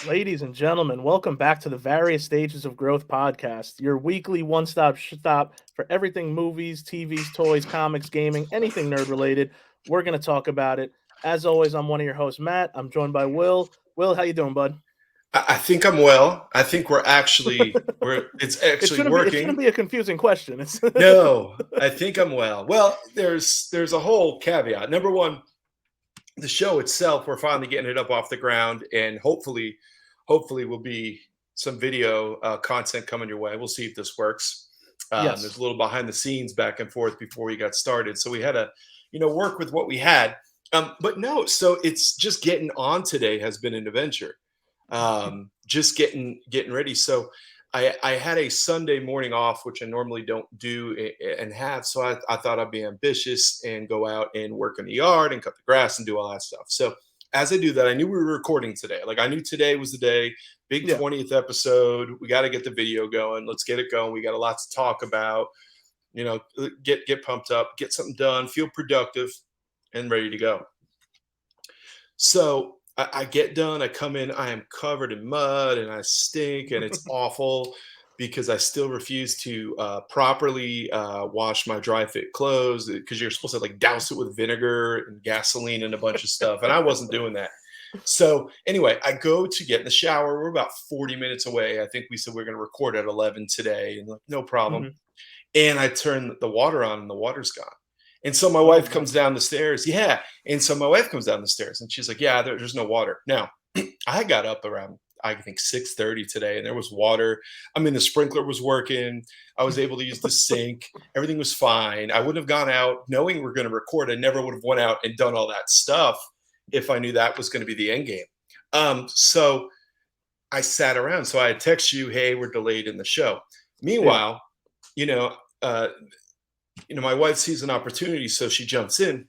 Ladies and gentlemen, welcome back to the Various Stages of Growth podcast, your weekly one-stop shop for everything movies, TVs, toys, comics, gaming, anything nerd related. We're going to talk about it. As always, I'm one of your hosts, Matt. I'm joined by Will. Will, how you doing, bud? I think I'm well. I think it's It actually shouldn't be it shouldn't working. be a confusing question. It's No, I think I'm well. Well, there's a whole caveat. Number one, the show itself, we're finally getting it up off the ground, and hopefully will be some video content coming your way. We'll see if this works. Yes. There's a little behind the scenes back and forth before we got started, so we had to, work with what we had. But no, so it's just getting on today has been an adventure. Just getting ready. So I had a Sunday morning off, which I normally don't do and have. So I thought I'd be ambitious and go out and work in the yard and cut the grass and do all that stuff. So as I do that, I knew we were recording today. Like I knew today was the day, big Yeah. 20th episode. We got to get the video going. Let's get it going. We got a lot to talk about. Get pumped up, get something done, feel productive, and ready to go. So I get done, I come in, I am covered in mud and I stink and it's awful because I still refuse to properly wash my dry fit clothes because you're supposed to like douse it with vinegar and gasoline and a bunch of stuff. And I wasn't doing that. So anyway, I go to get in the shower. We're about 40 minutes away. I think we said we're going to record at 11 today and like, no problem. Mhm. And I turn the water on and the water's gone. And so my Oh wife no. comes down the stairs. Yeah. And so my wife comes down the stairs and she's like, yeah, there's no water. Now, I got up around, I think 6:30 today and there was water. I mean, the sprinkler was working. I was able to use the sink. Everything was fine. I wouldn't have gone out knowing we're going to record. I never would have went out and done all that stuff if I knew that was going to be the end game. So I sat around. So I text you, hey, we're delayed in the show. Yeah. Meanwhile, you know, uh, my wife sees an opportunity, so she jumps in.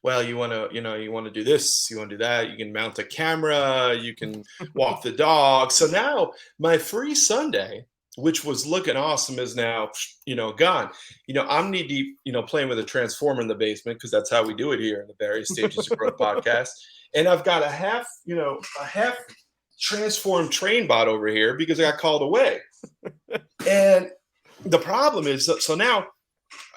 Well, you want to do this, you want to do that. You can mount a camera, you can walk the dog. So now my free Sunday, which was looking awesome, is now gone. I'm knee deep, playing with a transformer in the basement because that's how we do it here in the Various Stages of Growth podcast. And I've got a half transformed train bot over here because I got called away. And the problem is, so now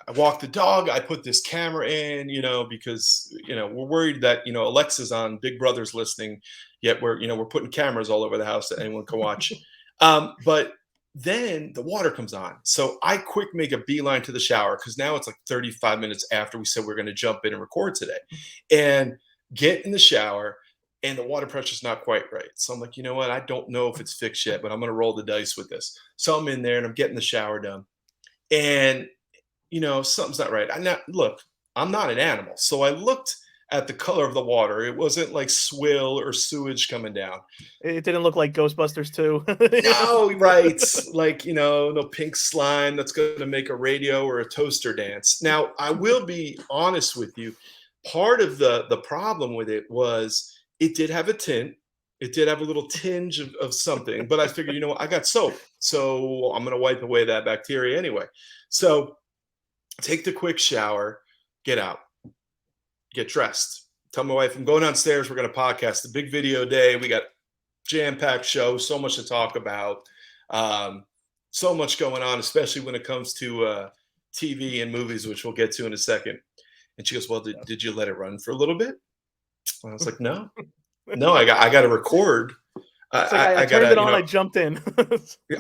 I walk the dog. I put this camera in, because we're worried that Alexa's on, Big Brother's listening. Yet we're putting cameras all over the house that anyone can watch. But then the water comes on, so I quick make a beeline to the shower because now it's like 35 minutes after we said we're going to jump in and record today, and get in the shower. And the water pressure's not quite right. So I'm like, you know what? I don't know if it's fixed yet, but I'm going to roll the dice with this. So I'm in there and I'm getting the shower done. And, something's not right. Look, I'm not an animal. So I looked at the color of the water. It wasn't like swill or sewage coming down. It didn't look like Ghostbusters 2. No, right. Like, no pink slime that's going to make a radio or a toaster dance. Now, I will be honest with you. Part of the problem with it was it did have a tint. It did have a little tinge of something, but I figured, I got soap. So I'm going to wipe away that bacteria anyway. So take the quick shower, get out, get dressed. Tell my wife I'm going downstairs. We're going to podcast. The big video day. We got jam-packed show. So much to talk about. So much going on, especially when it comes to TV and movies, which we'll get to in a second. And she goes, well, did you let it run for a little bit? I was like, no, I got to record. It's like I turned it on, I jumped in.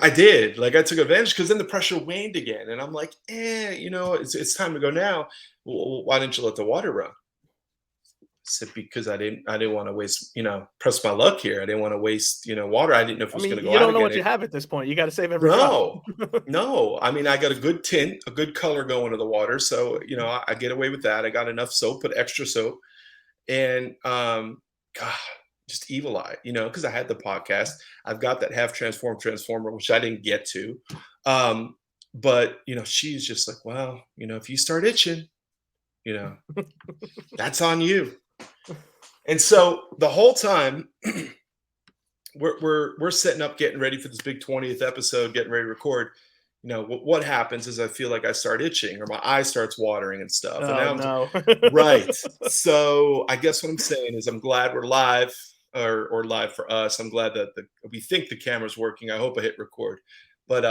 I did. Like I took advantage because then the pressure waned again. And I'm like, it's time to go now. Well, why didn't you let the water run? I said, because I didn't want to waste, press my luck here. I didn't want to waste, water. I didn't know if it was going to go out. You don't know again. what you have at this point. You got to save every No, drop. no. I mean, I got a good tint, a good color going to the water. So, I get away with that. I got enough soap, put extra soap. And God, just evil eye, because I had the podcast. I've got that half transformed transformer, which I didn't get to. But she's just like, well, if you start itching, that's on you. And so the whole time we're setting up, getting ready for this big 20th episode, getting ready to record. What happens is I feel like I start itching or my eye starts watering and stuff. Oh, And now no. right. So I guess what I'm saying is I'm glad we're live. or live for us. I'm glad that we think the camera's working. I hope I hit record. But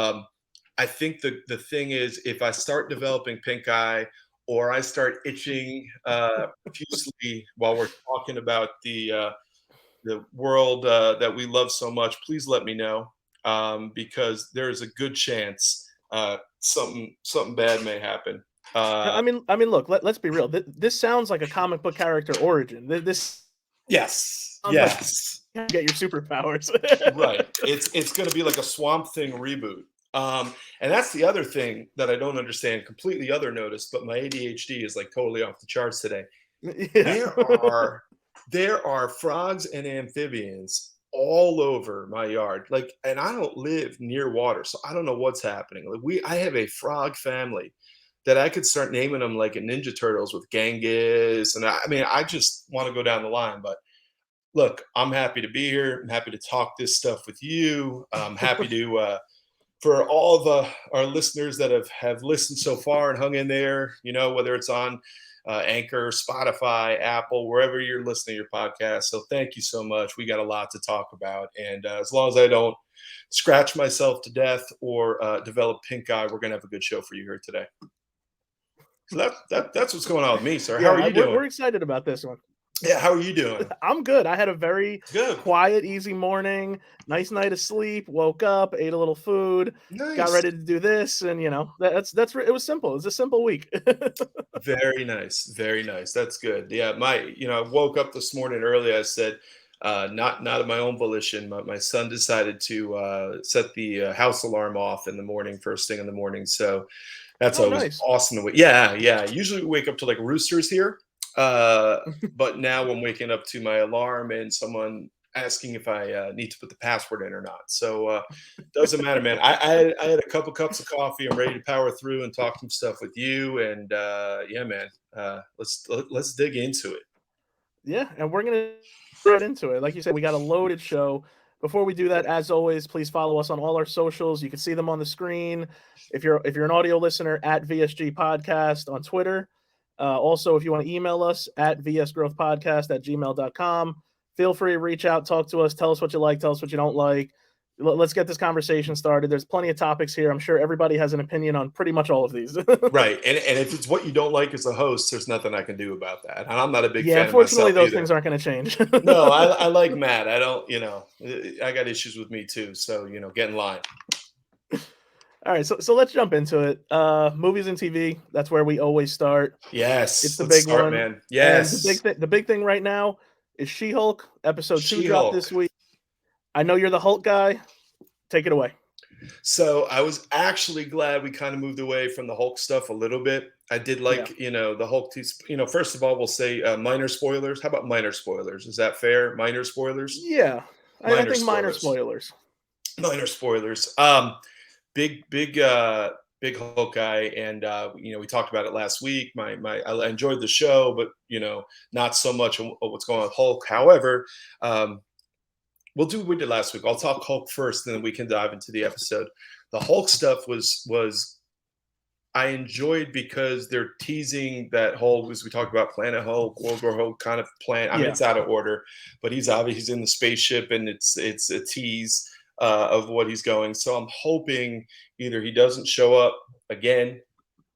I think the thing is, if I start developing pink eye or I start itching profusely while we're talking about the world that we love so much, please let me know, because there is a good chance something bad may happen. Yeah, Uh, look, let's be real. This sounds like a comic book character origin. This yes, sounds like yes. you get your superpowers. Right. It's going to be like a Swamp Thing reboot. And that's the other thing that I don't understand. Completely other notice, but my ADHD is like totally off the charts today. Yeah. There are there are frogs and amphibians all over my yard. Like, and I don't live near water, so I don't know what's happening. Like I have a frog family that I could start naming them like a Ninja Turtles with Genghis, and I mean, I just want to go down the line, but look, I'm happy to be here. I'm happy to talk this stuff with you. I'm happy to for all of our listeners that have listened so far and hung in there. You know, whether it's on Anchor, Spotify, Apple, wherever you're listening to your podcast. So thank you so much. We got a lot to talk about, and as long as I don't scratch myself to death or develop pink eye, we're gonna have a good show for you here today. So that's what's going on with me, sir. How are Yeah, you doing? we're excited about this one. Yeah, how are you doing? I'm good. I had a very Good. quiet, easy morning, nice night of sleep, woke up, ate a little food, got Nice. ready to do this, and it was simple. It was a simple week. Very nice, very nice. That's good. Yeah, I woke up this morning early. I said, not of my own volition. My son decided to set the house alarm off in the morning, first thing in the morning. So that's Oh, always nice. awesome to wake. Yeah, yeah. Usually we wake up to like roosters here, uh, but now I'm waking up to my alarm and someone asking if I need to put the password in or not. So doesn't matter, man. I had a couple cups of coffee. I'm ready to power through and talk some stuff with you. And yeah, man, let's dig into it. Yeah, and we're gonna get right into it. Like you said, we got a loaded show. Before we do that, as always, please follow us on all our socials. You can see them on the screen. If you're an audio listener, at VSG Podcast on Twitter. Also, if you want to email us at vsgrowthpodcast@gmail.com, feel free to reach out, talk to us, tell us what you like, tell us what you don't like. Let's get this conversation started. There's plenty of topics here. I'm sure everybody has an opinion on pretty much all of these. Right. And if it's what you don't like as a host, there's nothing I can do about that. And I'm not a big Yeah, fan of unfortunately, myself those either. things aren't going to change. No, I like Matt. I don't, I got issues with me too. So, get in line. All right, so let's jump into it. Movies and TV. That's where we always start. It's Yes. the Let's big start, one, man. and Yes. the big thing right now is She-Hulk. Episode 2 dropped She-Hulk. this week. I know you're the Hulk guy. Take it away. So I was actually glad we kind of moved away from the Hulk stuff a little bit. I did Yeah, like, the Hulk. First of all, we'll say minor spoilers. How about minor spoilers? Is that fair? Minor spoilers? yeah. I Minor think minor spoilers. spoilers. Minor spoilers. Big, big Hulk guy, and we talked about it last week. I enjoyed the show, but not so much of what's going on with Hulk. However, we'll do what we did last week. I'll talk Hulk first, and then we can dive into the episode. The Hulk stuff was I enjoyed because they're teasing that Hulk, as we talked about, Planet Hulk, World War Hulk kind of plan. I mean, Yeah. it's out of order, but he's in the spaceship, and it's a tease of what he's going. So I'm hoping either he doesn't show up again,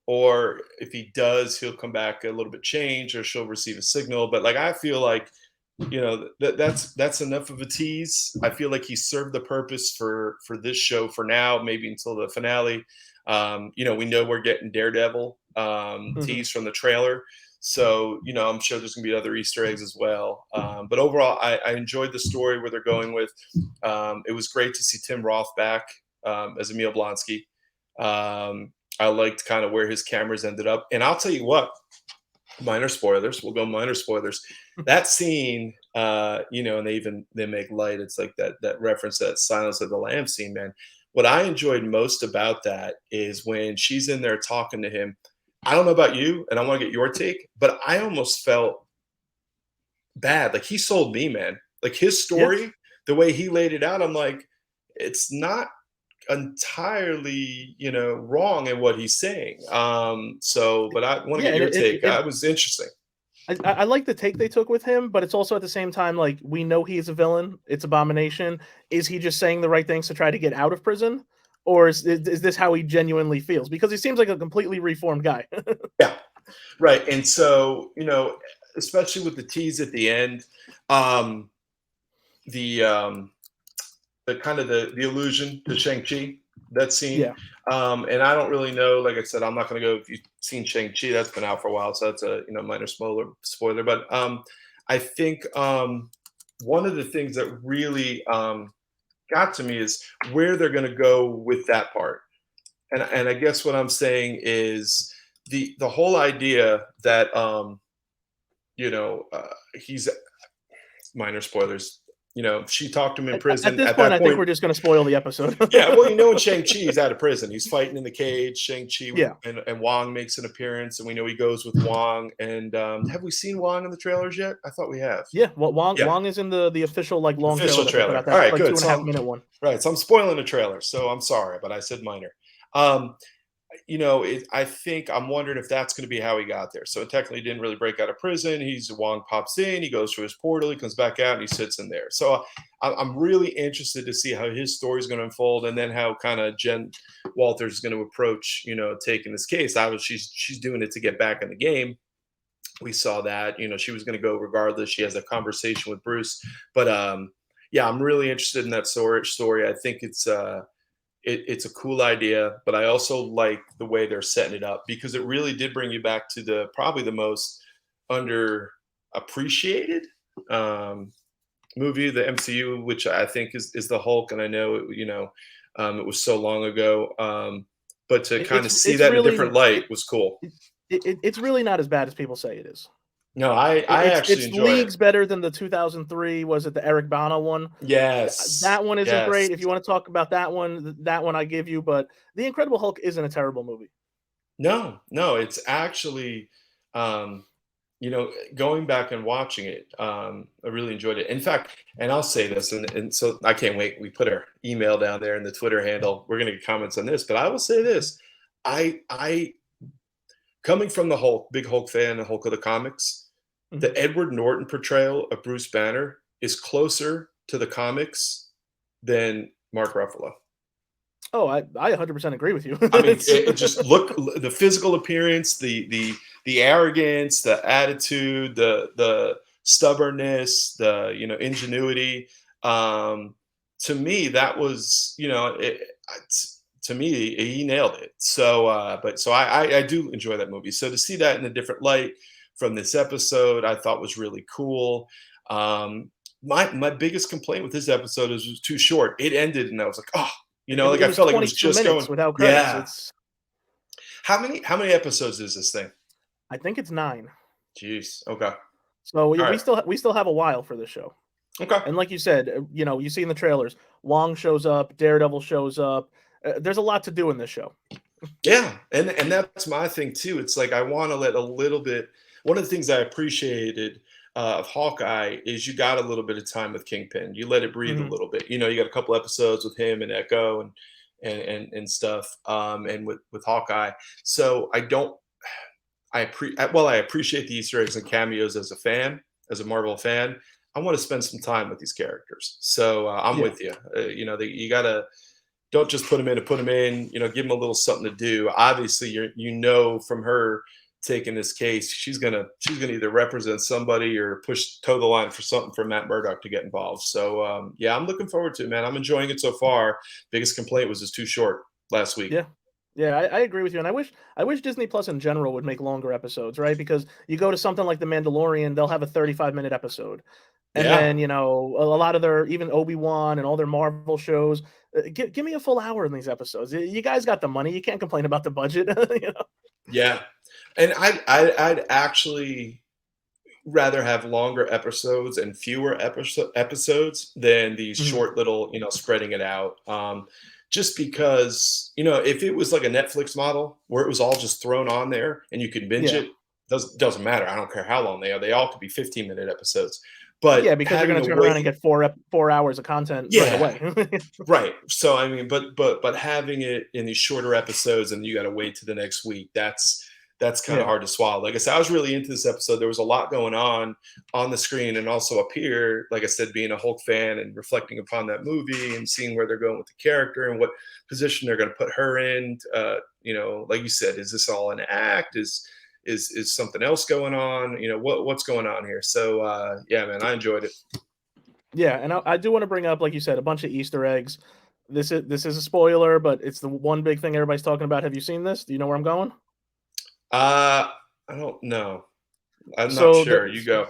or if he does, he'll come back a little bit changed, or she'll receive a signal. But like I feel like that's enough of a tease. I feel like he served the purpose for this show for now, maybe until the finale. We know we're getting Daredevil Hmm. tease from the trailer, so I'm sure there's gonna be other Easter eggs as well. But overall, I enjoyed the story where they're going with. It was great to see Tim Roth back as Emil Blonsky. I liked kind of where his cameras ended up, and I'll tell you what, minor spoilers. We'll go minor spoilers. That scene, and they make light. It's like that reference to that Silence of the Lambs scene, man. What I enjoyed most about that is when she's in there talking to him. I don't know about you, and I want to get your take, but I almost felt bad. Like he sold me, man. Like his Yeah. story, the way he laid it out, I'm like, it's not entirely, wrong in what he's saying. But I want to Yeah, get and your it, take. it, it I was interesting. I like the take they took with him, but it's also at the same time like we know he is a villain. It's Abomination. Is he just saying the right things to try to get out of prison, or is this how he genuinely feels? Because he seems like a completely reformed guy. Yeah, right. And so, especially with the tease at the end, um, the kind of the allusion to Shang-Chi, that scene. Yeah, And I don't really know, like I said, I'm not going to go, if you've seen Shang-Chi, that's been out for a while, so that's a minor spoiler. But I think one of the things that really got to me is where they're going to go with that part. And I guess what I'm saying is the whole idea that he's, minor spoilers. She talked to him in at prison. this At point, that I think point, we're just going to spoil the episode. yeah, well, in Shang-Chi, he's out of prison. He's fighting in the cage. Shang-Chi Yeah, and Wong makes an appearance, and we know he goes with Wong. And have we seen Wong in the trailers yet? I thought we have. yeah. Well, Wong Yeah, Wong is in the official like long trailer official that they put trailer. out. All That right, like good. 2.5 minute one. Right, so I'm spoiling the trailer, so I'm sorry, but I said minor. Um, I think I'm wondering if that's going to be how he got there. So it technically didn't really break out of prison. Wong pops in, he goes through his portal, he comes back out, and he sits in there. So I'm really interested to see how his story is going to unfold, and then how kind of Jen Walters is going to approach, taking this case. Obviously, she's doing it to get back in the game. We saw that, she was going to go regardless. She has a conversation with Bruce, but yeah, I'm really interested in that story. I think it's a cool idea, but I also like the way they're setting it up, because it really did bring you back to probably the most underappreciated movie of the MCU, which I think is the Hulk. And I know it was so long ago, but to kind of see It's that in a really different light was cool. it's really not as bad as people say it is. No, I actually It's enjoy it. leagues better than the 2003. Was it the Eric Bana one? Yes, That one isn't yes. great. If you want to talk about that one I give you. But The Incredible Hulk isn't a terrible movie. No, no, it's actually, um, going back and watching it, I really enjoyed it. In fact, and I'll say this, and so I can't wait. We put our email down there and the Twitter handle. We're going to get comments on this, but I will say this: I coming from the Hulk, big Hulk fan, the Hulk of the comics, Mhm. the Edward Norton portrayal of Bruce Banner is closer to the comics than Mark Ruffalo. Oh, I 100% agree with you. I mean, it just look, the physical appearance, the arrogance, the attitude, the stubbornness, the ingenuity. To me, that was to me he nailed it. So, so I do enjoy that movie. So to see that in a different light from this episode, I thought was really cool. My biggest complaint with this episode is it was too short. It ended, and I was like, oh. Like It I was felt like it was 22 just minutes going. without credits. Yeah. It's How many episodes is this thing? I think it's 9. Jeez. Okay. So All right. we still have a while for this show. Okay. And like you said, you see in the trailers, Wong shows up, Daredevil shows up. There's a lot to do in this show. Yeah, and that's my thing too. It's like I want to let a little bit. One of the things I appreciated of Hawkeye is you got a little bit of time with Kingpin. You let it breathe a Mhm. little bit. You got a couple episodes with him and Echo and stuff, and with Hawkeye. So I don't. I appreciate the Easter eggs and cameos as a fan, as a Marvel fan. I want to spend some time with these characters. So I'm Yeah. with you. You gotta don't just put them in to put them in. Give them a little something to do. Obviously, from her taking this case, she's gonna either represent somebody or toe the line for something for Matt Murdock to get involved. So yeah, I'm looking forward to it, man. I'm enjoying it so far. Biggest complaint was it's too short last week. Yeah. Yeah, I agree with you, and I wish Disney Plus in general would make longer episodes, right? Because you go to something like The Mandalorian, they'll have a 35-minute episode, and Yeah, then a lot of their even Obi-Wan and all their Marvel shows. Give me a full hour in these episodes. You guys got the money. You can't complain about the budget. yeah. And I'd actually rather have longer episodes and fewer episodes than these Mhm. short little, spreading it out. Just because, if it was like a Netflix model where it was all just thrown on there and you could binge Yeah. it, doesn't matter. I don't care how long they are. They all could be 15-minute episodes. But Yeah, because you're having gonna to turn around and wait, get 4 hours of content right yeah, away. right. So I mean, but having it in these shorter episodes and you got to wait to the next week. that's kind of Yeah. hard to swallow. Like I said, I was really into this episode. There was a lot going on the screen and also up here. Like I said, being a Hulk fan and reflecting upon that movie and seeing where they're going with the character and what position they're going to put her in. Like you said, is this all an act? Is something else going on? What's going on here? So yeah, man, I enjoyed it. Yeah, and I do want to bring up, like you said, a bunch of Easter eggs. This is a spoiler, but it's the one big thing everybody's talking about. Have you seen this? Do you know where I'm going? I don't know. I'm not So sure. You go.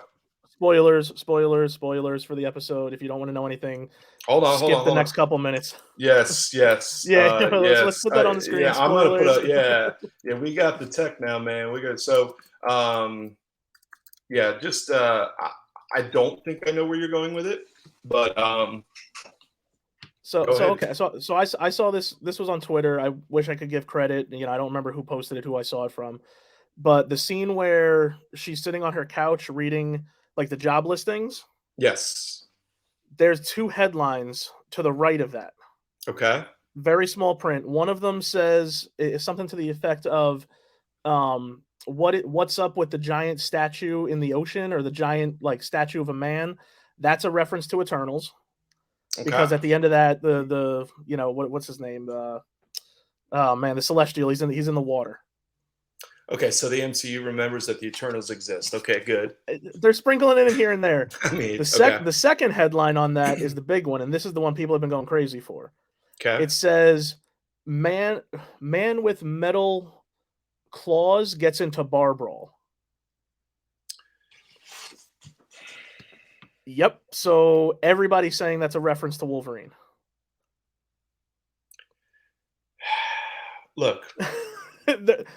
spoilers for the episode. If you don't want to know anything, Hold on, hold skip on, the hold on. next couple minutes. Yes, yes, Yeah, let's yes. put that on the screen. Yeah, I'm gonna put Spoilers. a yeah, yeah. We got the tech now, man. We got so yeah. Just I don't think I know where you're going with it, but So go so ahead. okay, so I saw this. This was on Twitter. I wish I could give credit. I don't remember who posted it, who I saw it from. But the scene where she's sitting on her couch reading like the job listings, Yes. there's two headlines to the right of that. Okay. Very small print. One of them says something to the effect of what's up with the giant statue in the ocean, or the giant like statue of a man. That's a reference to Eternals, Okay. because at the end of that, the what's his name, oh man, the Celestial, he's in the water. Okay. So the MCU remembers that the Eternals exist. Okay. Good. They're sprinkling it in here and there. I mean, The okay. the second headline on that is the big one, and this is the one people have been going crazy for. Okay. It says, "Man with metal claws gets into bar brawl." Yep. So everybody's saying that's a reference to Wolverine. Look,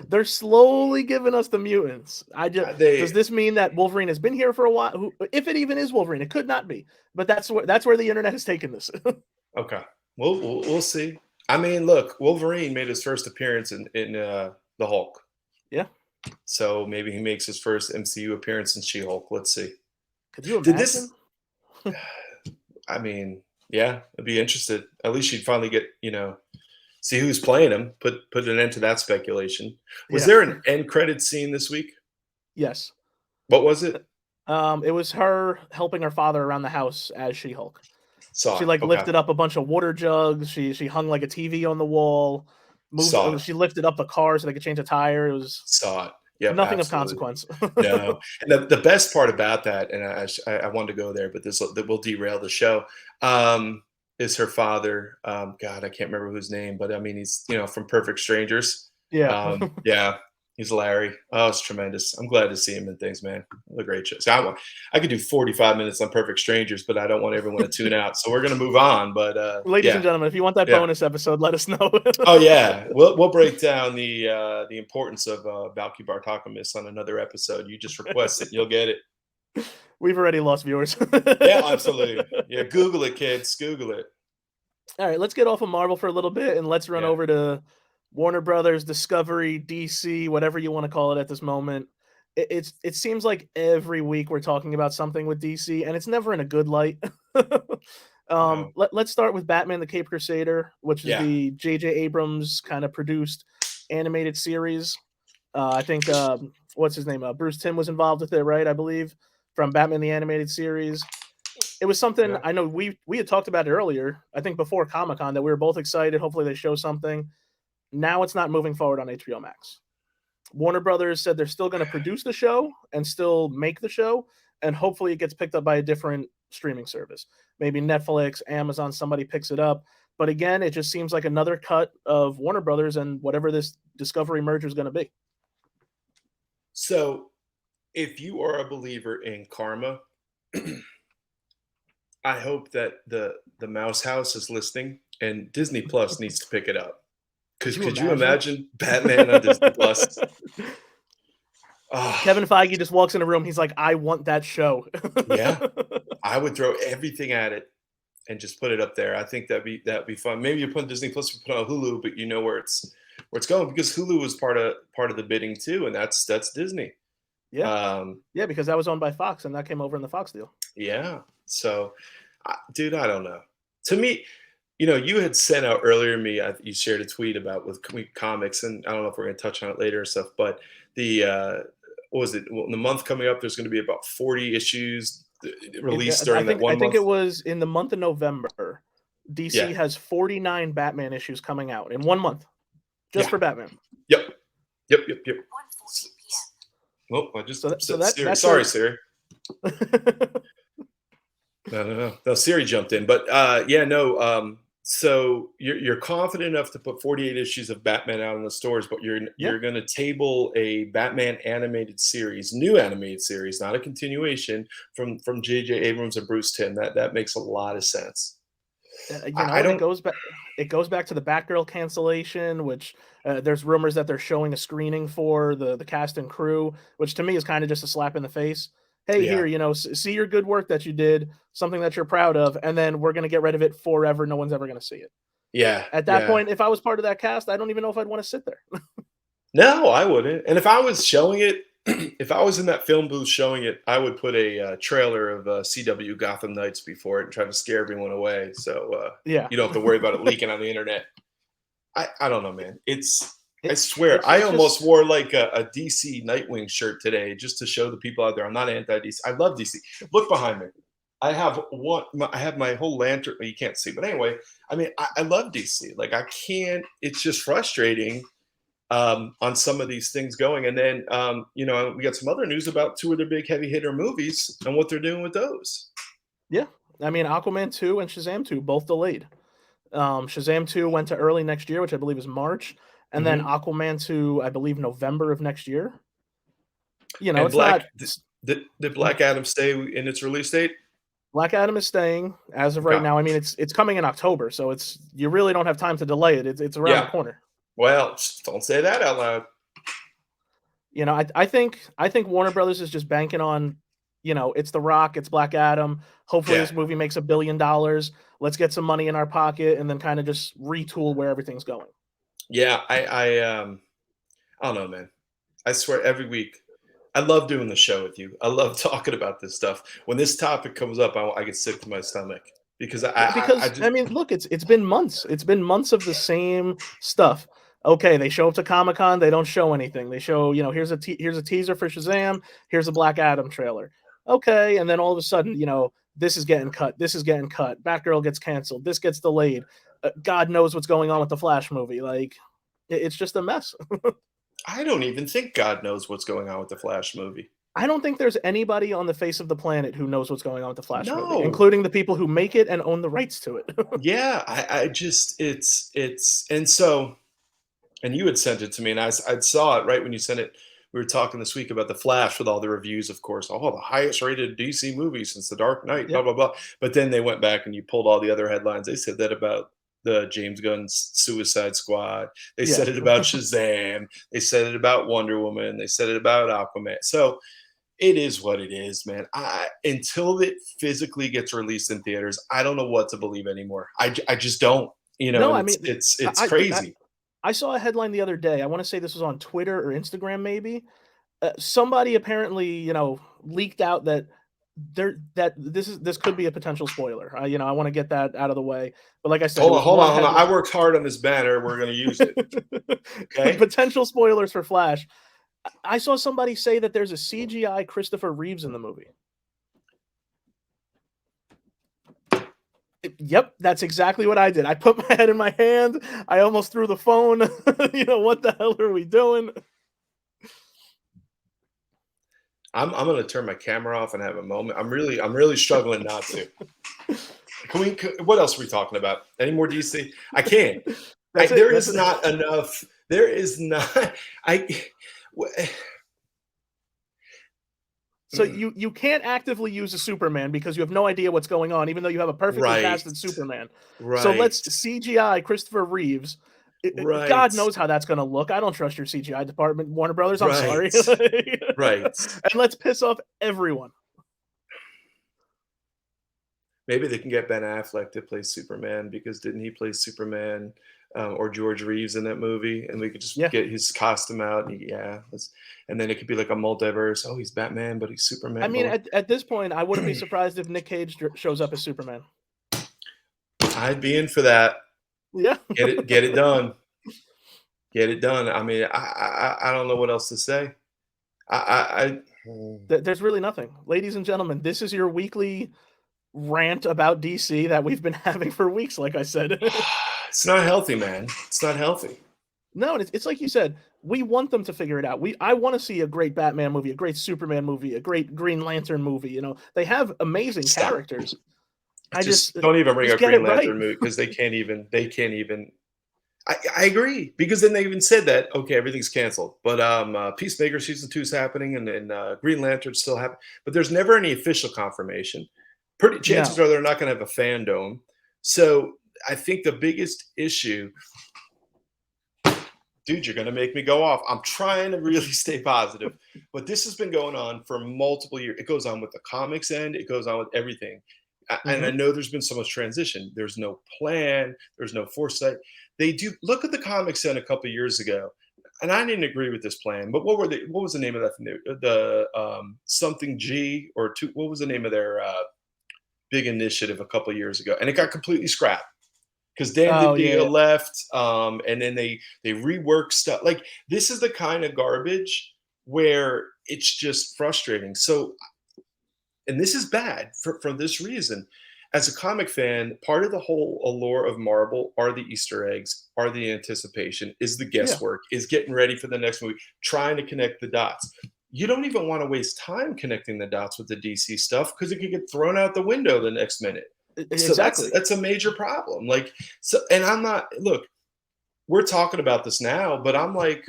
They're slowly giving us the mutants. Does they this mean that Wolverine has been here for a while? If it even is Wolverine, it could not be. But that's where the internet has taken this. okay. We'll see. I mean, look, Wolverine made his first appearance in the Hulk. Yeah. So maybe he makes his first MCU appearance in She-Hulk. Let's see. Could you Did imagine? this? I mean, yeah, I'd be interested. At least you'd finally get, see who's playing him. Put an end to that speculation. Was Yeah. there an end credit scene this week? Yes. What was it? It was her helping her father around the house as She-Hulk. Saw She it. like Okay. lifted up a bunch of water jugs. She hung like a TV on the wall. Saw it. She lifted up the car so they could change a tire. It was Saw it. Yep, nothing of absolutely. consequence. No, and the best part about that, and I wanted to go there, but this will derail the show. Is her father? God, I can't remember his name, but I mean, he's from Perfect Strangers. Yeah. Yeah, he's Larry. Oh, it's tremendous. I'm glad to see him in things, man. What a great show. So I could do 45 minutes on Perfect Strangers, but I don't want everyone to tune out. So we're gonna move on. But Ladies and yeah, gentlemen, if you want that yeah. bonus episode, let us know. Oh yeah, we'll break down the importance of Valky Bartakamis on another episode. You just request it, and you'll get it. We've already lost viewers. Yeah, absolutely. Yeah, Google it, kids. Google it. All right, let's get off of Marvel for a little bit and let's run Yeah. over to Warner Brothers, Discovery, DC, whatever you want to call it at this moment. It seems like every week we're talking about something with DC, and it's never in a good light. No. Let's start with Batman: The Cape Crusader, which is Yeah. the J.J. Abrams kind of produced animated series. I think what's his name? Bruce Timm was involved with it, right? I believe, from Batman the Animated Series. It was something Yeah. I know we had talked about it earlier. I think before Comic-Con, that we were both excited. Hopefully, they show something. Now it's not moving forward on HBO Max. Warner Brothers said they're still going to produce the show and still make the show, and hopefully it gets picked up by a different streaming service. Maybe Netflix, Amazon, somebody picks it up. But again, it just seems like another cut of Warner Brothers and whatever this Discovery merger is going to be. So, if you are a believer in karma, I hope that the Mouse House is listening, and Disney Plus needs to pick it up. Because could you imagine Batman on Disney Plus? Oh, Kevin Feige just walks in a room. He's like, "I want that show." yeah, I would throw everything at it and just put it up there. I think that'd be fun. Maybe you put Disney Plus, you put it on Hulu, but you know where it's going, because Hulu was part of the bidding too, and that's Disney. Yeah, yeah, because that was owned by Fox, and that came over in the Fox deal. Yeah. So, dude, I don't know. To me, you had sent out earlier. You shared a tweet about with comics, and I don't know if we're going to touch on it later or stuff, but the what was it? Well, in the month coming up, there's going to be about 40 issues released during that I one think month. it was in the month of November. Yeah, DC has 49 Batman issues coming out in 1 month, just yeah, for Batman. yep, yep. Well, I just So said Siri. that's Sorry, a Siri. No, Siri jumped in, but yeah, no. So you're confident enough to put 48 issues of Batman out in the stores, but yeah. you're going to table a Batman animated series, new animated series, not a continuation from J.J. Abrams and Bruce Timm. That makes a lot of sense. I And don't. it goes back to the Batgirl cancellation, which there's rumors that they're showing a screening for the cast and crew, which to me is kind of just a slap in the face. Hey, Yeah, here, see your good work that you did, something that you're proud of, and then we're gonna get rid of it forever. No one's ever gonna see it. yeah, At that yeah. point, if I was part of that cast, I don't even know if I'd want to sit there. No, I wouldn't. And if I was showing it, if I was in that film booth showing it, I would put a trailer of CW Gotham Knights before it and try to scare everyone away. So Yeah, you don't have to worry about it leaking on the internet. I don't know, man. I swear, I it's almost just wore like a DC Nightwing shirt today just to show the people out there I'm not anti DC. I love DC. Look behind me. I have one. I have my whole lantern. You can't see, but anyway, I mean, I love DC. Like I can't. It's just frustrating on some of these things going. And then, we got some other news about two of their big heavy hitter movies and what they're doing with those. yeah. I mean, Aquaman 2 and Shazam 2 both delayed. Shazam 2 went to early next year, which I believe is March, and then Hmm. Aquaman 2, I believe November of next year. And It's not did Black Adam stay in its release date? Black Adam is staying as of right Okay. now. I mean, it's coming in October, so it's you really don't have time to delay it. It's around the Yeah. corner. Well, don't say that out loud. I think Warner Brothers is just banking on, it's The Rock, it's Black Adam. Hopefully, Yeah. this movie makes $1 billion. Let's get some money in our pocket and then kind of just retool where everything's going. Yeah. I don't know, man. I swear every week. I love doing the show with you. I love talking about this stuff. When this topic comes up, I get sick to my stomach because I Because just I mean, look, it's been months. It's been months of the same stuff. Okay, they show up to Comic Con, they don't show anything. They show, here's a teaser for Shazam, here's a Black Adam trailer. Okay, and then all of a sudden, this is getting cut. This is getting cut. Batgirl gets canceled. This gets delayed. God knows what's going on with the Flash movie. Like, it's just a mess. I don't even think God knows what's going on with the Flash movie. I don't think there's anybody on the face of the planet who knows what's going on with the Flash movie, No. including the people who make it and own the rights to it. Yeah, I just it's and so and you had sent it to me and I saw it right when you sent it. We were talking this week about the Flash with all the reviews, of course. Oh, the highest rated DC movie since The Dark Knight, blah Yeah, blah blah. But then they went back and you pulled all the other headlines. They said that about the James Gunn's Suicide Squad. They yeah. said it about Shazam. They said it about Wonder Woman. They said it about Aquaman. So it is what it is, man. Until it physically gets released in theaters, I don't know what to believe anymore. I just don't, No, and I mean, it's I I crazy. I saw a headline the other day. I want to say this was on Twitter or Instagram, maybe. Somebody apparently, leaked out that this could be a potential spoiler. I want to get that out of the way. But like I said, it was one Hold on. headline. I worked hard on this banner. We're gonna use it. Okay. Potential spoilers for Flash. I saw somebody say that there's a CGI Christopher Reeves in the movie. Yep, that's exactly what I did. I put my head in my hand. I almost threw the phone. What the hell are we doing? I'm gonna turn my camera off and have a moment. I'm really struggling not to. What else are we talking about? Any more DC? I can't. That's it. There That's is it. not enough. There is not. I. So you can't actively use a Superman because you have no idea what's going on, even though you have a perfectly Right. casted Superman. So let's Right. CGI Christopher Reeves. God Right. knows how that's going to look. I don't trust your CGI department, Warner Brothers. I'm sorry. Right. Right. And let's piss off everyone. Maybe they can get Ben Affleck to play Superman because didn't he play Superman or George Reeves in that movie? And we could just Yeah. get his costume out. And and then it could be like a multiverse. Oh, he's Batman, but he's I Superman. mean, But at this point, I wouldn't be surprised if Nick Cage shows up as Superman. I'd be in for that. Yeah. Get it done. Get it done. I mean, I don't know what else to say. I There's really nothing. Ladies and gentlemen, this is your weekly rant about DC that we've been having for weeks, like I said. it's not healthy, man. It's not healthy. No, and it's like you said, we want them to figure it out. I want to see a great Batman movie, a great Superman movie, a great Green Lantern movie. They have amazing Stop. characters. I Just don't even bring just up get it Green right. Lantern movie because they can't even. I agree because then they even said that okay, everything's canceled. But Peacemaker season 2 is happening, and Green Lantern's still happening. But there's never any official confirmation. Pretty chances No. are they're not going to have a fandom. So I think the biggest issue, dude, you're going to make me go off. I'm trying to really stay positive, but this has been going on for multiple years. It goes on with the comics end. It goes on with everything. And I Hmm. know there's been so much transition. There's no plan. There's no foresight. They do look at the comics end a couple years ago, and I didn't agree with this plan. But what was the name of that? The something G or two? What was the name of their big initiative a couple years ago? And it got completely scrapped because Dan Oh yeah, DiDio left, and then they reworked stuff. Like this is the kind of garbage where it's just frustrating. So and this is bad for this reason. As a comic fan, part of the whole allure of Marvel are the Easter eggs, are the anticipation, is the yeah, guesswork, is getting ready for the next movie, trying to connect the dots. You don't even want to waste time connecting the dots with the DC stuff because it could get thrown out the window the next minute. So that's exactly. that's a major problem. Like so, and I'm not look. We're talking about this now, but I'm like,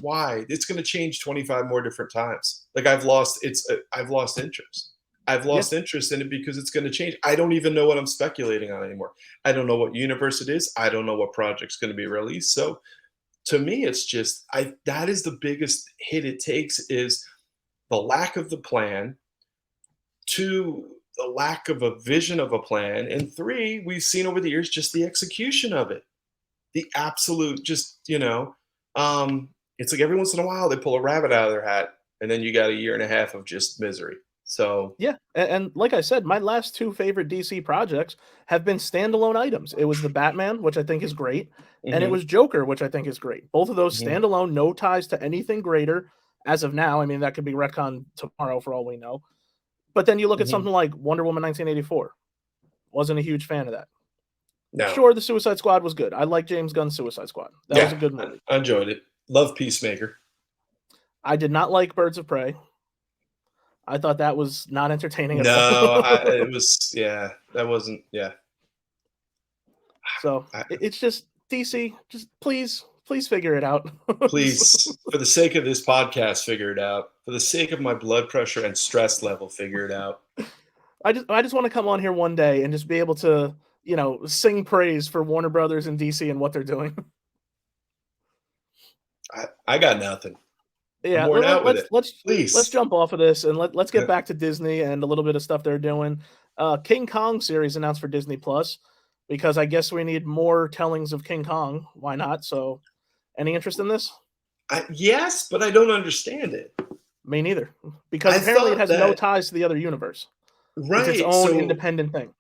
why? It's going to change 25 more different times. Like I've lost interest. I've Yeah, lost interest in it because it's going to change. I don't even know what I'm speculating on anymore. I don't know what universe it is. I don't know what project's going to be released. So to me, it's just I that is the biggest hit it takes is the lack of the plan, two, the lack of a vision of a plan, and three, we've seen over the years just the execution of it. The absolute just, it's like every once in a while they pull a rabbit out of their hat and then you got a year and a half of just misery. So, yeah, and like I said, my last two favorite DC projects have been standalone items. It was the Batman, which I think is great, and it mhm, was Joker, which I think is great. Both of those mhm, standalone, no ties to anything greater as of now. I mean, that could be retcon tomorrow for all we know. But then you look at mhm. something like Wonder Woman 1984. Wasn't a huge fan of that. No. Sure, the Suicide Squad was good. I like James Gunn's Suicide Squad. That was Yeah, a good I movie. I enjoyed it. Love Peacemaker. I did not like Birds of Prey. I thought that was not entertaining at all. No, it was yeah, that wasn't yeah. So I, it's just DC. Just please figure it out. please, for the sake of this podcast, figure it out. For the sake of my blood pressure and stress level, figure it out. I just want to come on here one day and just be able to sing praise for Warner Brothers and DC and what they're doing. I got nothing. I'm Yeah, worn out with let's it. let's Please. jump off of this and let's get back to Disney and a little bit of stuff they're doing. King Kong series announced for Disney Plus because I guess we need more tellings of King Kong. Why not? So, any interest in this? Yes, but I don't understand it. Me neither. Because I apparently it thought has no that ties to the other universe. It's its right. own So independent thing.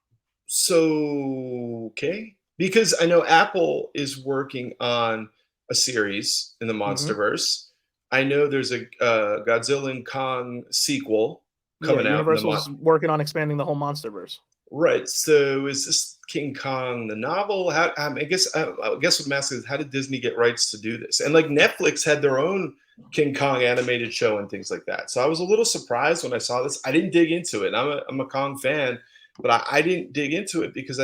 okay. Because I know Apple is working on a series in the Hmm. MonsterVerse. I know there's a Godzilla and Kong sequel Yeah, coming out in the Universal's working on expanding the whole MonsterVerse. right. So is this King Kong the novel? How I guess what I'm asking is how did Disney get rights to do this? And like Netflix had their own King Kong animated show and things like that. So I was a little surprised when I saw this. I didn't dig into it. I'm a Kong fan, but I didn't dig into it because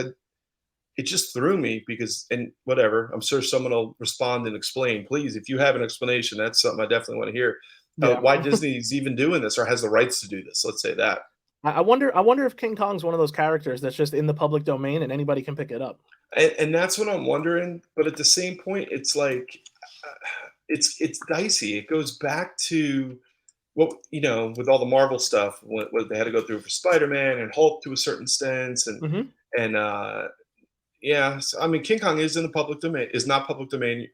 it just threw me because and whatever. I'm sure someone will respond and explain. Please, if you have an explanation, that's something I definitely want to hear. Yeah. Why Disney's even doing this or has the rights to do this? Let's say that. I wonder if King Kong's one of those characters that's just in the public domain and anybody can pick it up. And that's what I'm wondering. But at the same point, it's like it's dicey. It goes back to what with all the Marvel stuff, what they had to go through for Spider-Man and Hulk to a certain extent, Hmm. and yeah. So, I mean, King Kong is in the public domain. Is not public domain.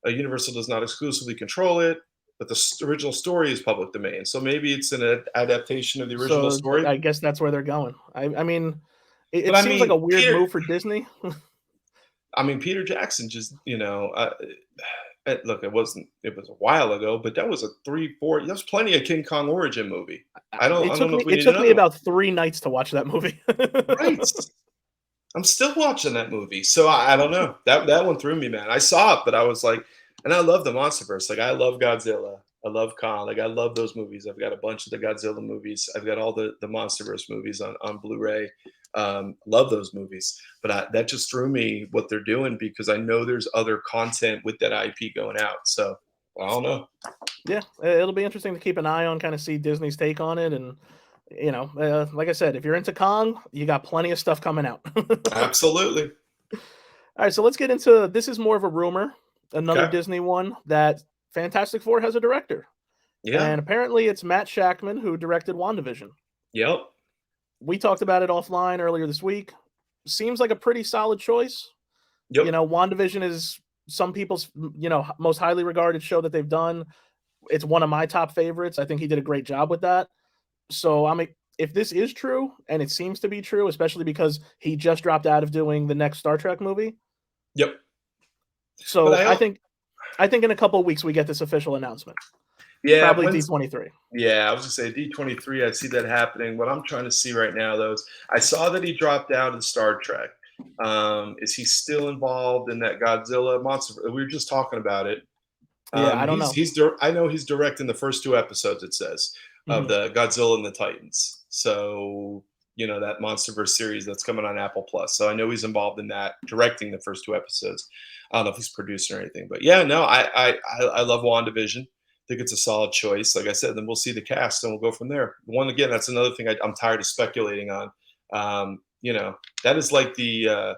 Universal does not exclusively control it, but the original story is public domain. So maybe it's an adaptation of the original So story. I guess that's where they're going. I mean, it But I seems like a mean, weird move for Disney. Peter Jackson just look, it wasn't. It was a while ago, but that was a 3, 4. That's plenty of King Kong origin movie. I don't. It I don't took know me if we it need took me another one. about 3 nights to watch that movie. Right. I'm still watching that movie, so I don't know. That one threw me, man. I saw it, but I was like, and I love the MonsterVerse. Like I love Godzilla. I love Kong. Like I love those movies. I've got a bunch of the Godzilla movies. I've got all the MonsterVerse movies on Blu-ray. Love those movies, but that just threw me what they're doing because I know there's other content with that IP going out. So I don't know. Yeah, it'll be interesting to keep an eye on, kind of see Disney's take on it, and like I said, if you're into Kong, you got plenty of stuff coming out. Absolutely. All right, so let's get into this. Is more of a rumor, another Okay. Disney one that Fantastic Four has a director, Yeah. and apparently it's Matt Shackman who directed WandaVision. Yep. We talked about it offline earlier this week. Seems like a pretty solid choice. Yep. WandaVision is some people's most highly regarded show that they've done. It's one of my top favorites. I think he did a great job with that. So if this is true, and it seems to be true, especially because he just dropped out of doing the next Star Trek movie. Yep. But So I don't. I think in a couple of weeks we get this official announcement. Yeah. Probably When's D23. Yeah, I was gonna say D23. I see that happening. What I'm trying to see right now, though, is I saw that he dropped out of Star Trek. Is he still involved in that Godzilla monster? We were just talking about it. Yeah, I don't know. I know he's directing the first 2 episodes. It says of Mhm. the Godzilla and the Titans. So that MonsterVerse series that's coming on Apple Plus. So I know he's involved in that, directing the first 2 episodes. I don't know if he's producing or anything, but yeah, no, I love WandaVision. Think it's a solid choice. Like I said, then we'll see the cast and we'll go from there. One again, that's another thing I'm tired of speculating on. That is like the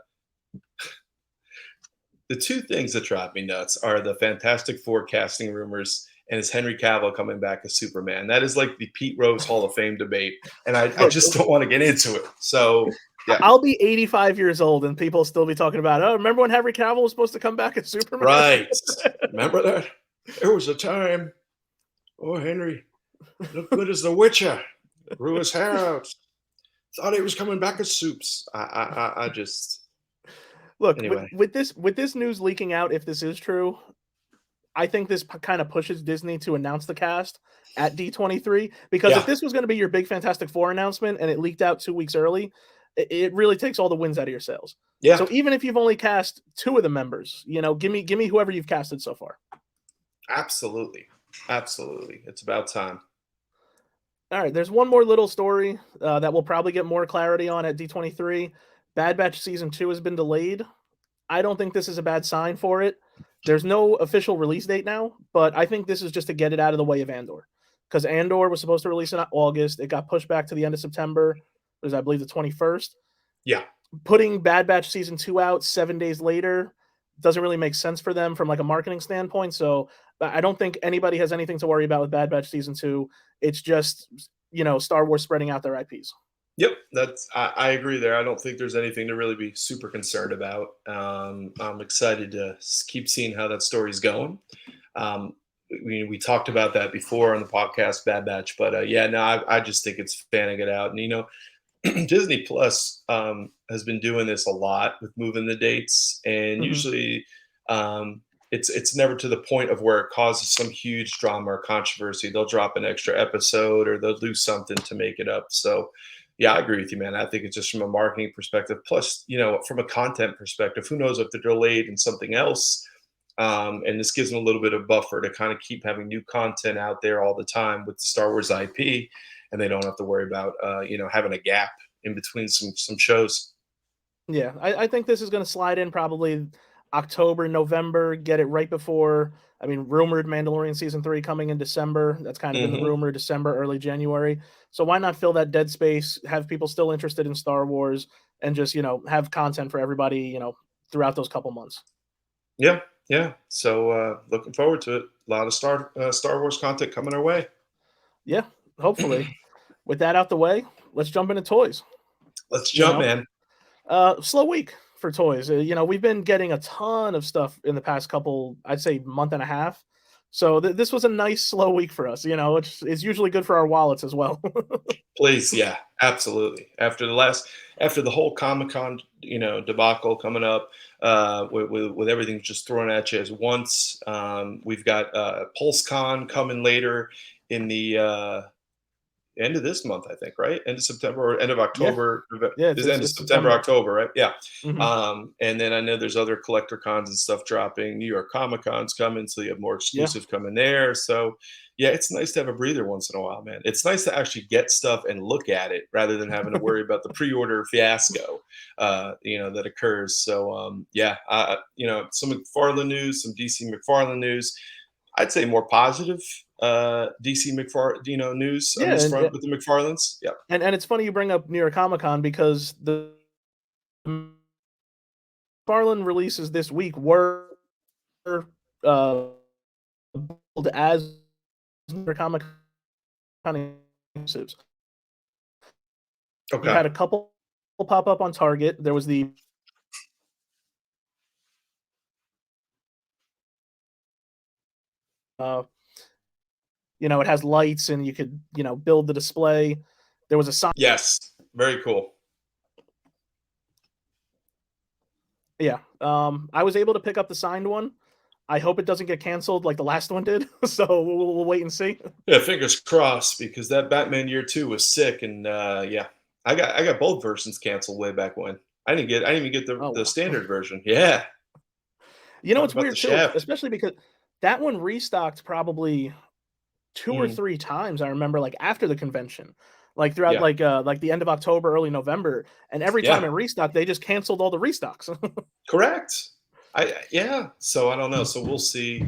two things that drive me nuts are the Fantastic Four casting rumors and is Henry Cavill coming back as Superman. That is like the Pete Rose Hall of Fame debate, and I Look, just don't want to get into it. So yeah, I'll be 85 years old and people still be talking about, oh, remember when Henry Cavill was supposed to come back as Superman? right. Remember that? There was a time. Oh, Henry, look good as the Witcher. Grew his hair out. Thought he was coming back as Soups. I just Look, anyway. with this news leaking out, if this is true, I think this kind of pushes Disney to announce the cast at D23, because if Yeah, this was going to be your big Fantastic Four announcement and it leaked out 2 weeks early, it really takes all the wins out of your sails. yeah, So even if you've only cast 2 of the members, give me whoever you've casted so far. absolutely, absolutely. It's about time. All right, there's one more little story that we'll probably get more clarity on at D23. Bad Batch season 2 has been delayed. I don't think this is a bad sign for it. There's no official release date now, but I think this is just to get it out of the way of Andor, because Andor was supposed to release in August. It got pushed back to the end of September. It was, I believe, the 21st. Yeah, Putting Bad Batch season 2 out 7 days later doesn't really make sense for them from like a marketing standpoint. So I don't think anybody has anything to worry about with Bad Batch season 2. It's just Star Wars spreading out their IPs. yep. I agree there. I don't think there's anything to really be super concerned about. I'm excited to keep seeing how that story's going. We talked about that before on the podcast, Bad Batch, but yeah, no, I just think it's fanning it out, and Disney Plus has been doing this a lot with moving the dates, and Mhm. usually it's never to the point of where it causes some huge drama or controversy. They'll drop an extra episode or they'll do something to make it up. So yeah, I agree with you, man. I think it's just from a marketing perspective. Plus, from a content perspective, who knows if they're delayed in something else. And this gives them a little bit of buffer to kind of keep having new content out there all the time with Star Wars IP, and they don't have to worry about having a gap in between some shows. Yeah, I think this is going to slide in probably October, November, get it right before. I mean, rumored Mandalorian season 3 coming in December. That's kind of been the Hmm. rumor, December, early January. So why not fill that dead space, have people still interested in Star Wars, and just, have content for everybody, throughout those couple months. Yeah, yeah. So looking forward to it. A lot of Star Wars content coming our way. Yeah, hopefully. With that out the way, let's jump into toys, Let's you jump, know. man. Slow week for toys. We've been getting a ton of stuff in the past couple, I'd say, month and a half. So this was a nice slow week for us. It's usually good for our wallets as well. Please, yeah, Absolutely. After the whole Comic-Con, debacle coming up, with everything just thrown at you as once, we've got, PulseCon coming later in the, end of this month, I think, right? End of September or end of Yeah, October. yeah, Is end of it's September, September. October, right? Yeah. Hmm. And then I know there's other collector cons and stuff dropping. New York Comic Con's coming, so you have more Yeah. exclusive coming there. So yeah, it's nice to have a breather once in a while, man. It's nice to actually get stuff and look at it rather than having to worry about the pre-order fiasco, that occurs. So yeah, some McFarlane news, some DC McFarlane news. I'd say more positive DC news on Yeah, this front with the McFarlanes. Yeah. and it's funny you bring up New York Comic Con because the McFarlane releases this week were uh, billed as New York Comic Con exclusives. You Okay. had a couple pop up on Target. There was the uh, it has lights and you could build the display. There was a sign. Yes. Very cool. Yeah, I was able to pick up the signed one. I hope it doesn't get canceled like the last one did. So we'll wait and see. Yeah, fingers crossed because that Batman Year Two was sick, and yeah, I got both versions canceled way back when. I didn't even get Oh the wow. standard version. Yeah, talk It's about the weird too, shaft. especially because that one restocked probably 2 or Mm, 3 times, I remember, like, after the convention, like, throughout, yeah, like, the end of October, early November, and every time yeah, it restocked, they just canceled all the restocks. correct. Yeah. So I don't know. So we'll see.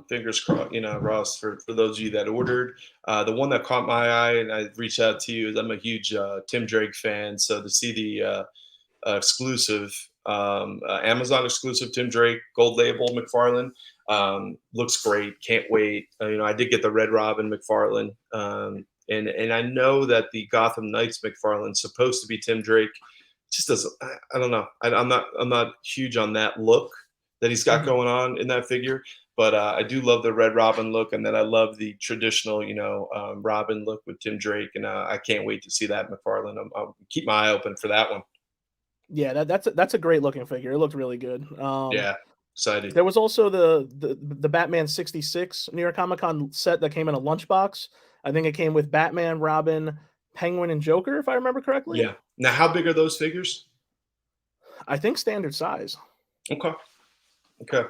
Fingers crossed. Ross, for those of you that ordered, the one that caught my eye, and I reached out to you is I'm a huge Tim Drake fan. So to see the exclusive, Amazon exclusive Tim Drake gold label McFarlane. Looks great. Can't wait. I did get the Red Robin McFarlane, and I know that the Gotham Knights McFarlane's supposed to be Tim Drake. Just doesn't. I don't know. I'm not huge on that look that he's got Mhm. going on in that figure. But I do love the Red Robin look, and then I love the traditional, Robin look with Tim Drake, and I can't wait to see that McFarlane. I'll keep my eye open for that one. Yeah, that's a great looking figure, it looked really good. Yeah, excited. There was also the Batman '66 New York Comic Con set that came in a lunchbox. I think it came with Batman, Robin, Penguin, and Joker, if I remember correctly. Yeah. Now, how big are those figures? I think standard size, Okay. Okay.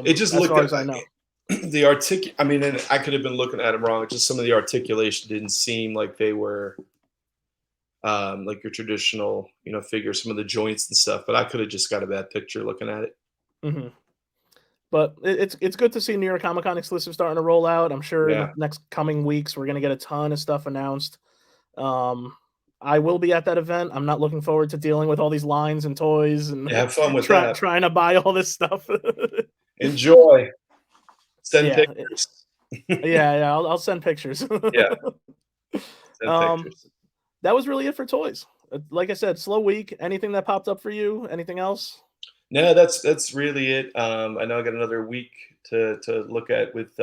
It just as looked far at as I know. I mean, and I could have been looking at them wrong. It's just some of the articulation didn't seem like they were like your traditional, figure. Some of the joints and stuff, but I could have just got a bad picture looking at it. Mhm. But it's good to see New York Comic Con exclusives starting to roll out. I'm sure in the Yeah. next coming weeks we're gonna get a ton of stuff announced. Um, I will be at that event. I'm not looking forward to deling with all these lines and toys and Yeah, have fun with that. trying to buy all this stuff. Enjoy. Send Yeah, pictures. yeah. I'll send pictures. Yeah, send um, pictures. that was really it for toys. Like I said, slow week. Anything that popped up for you? Anything else? No, that's really it. I know I got another week to look at with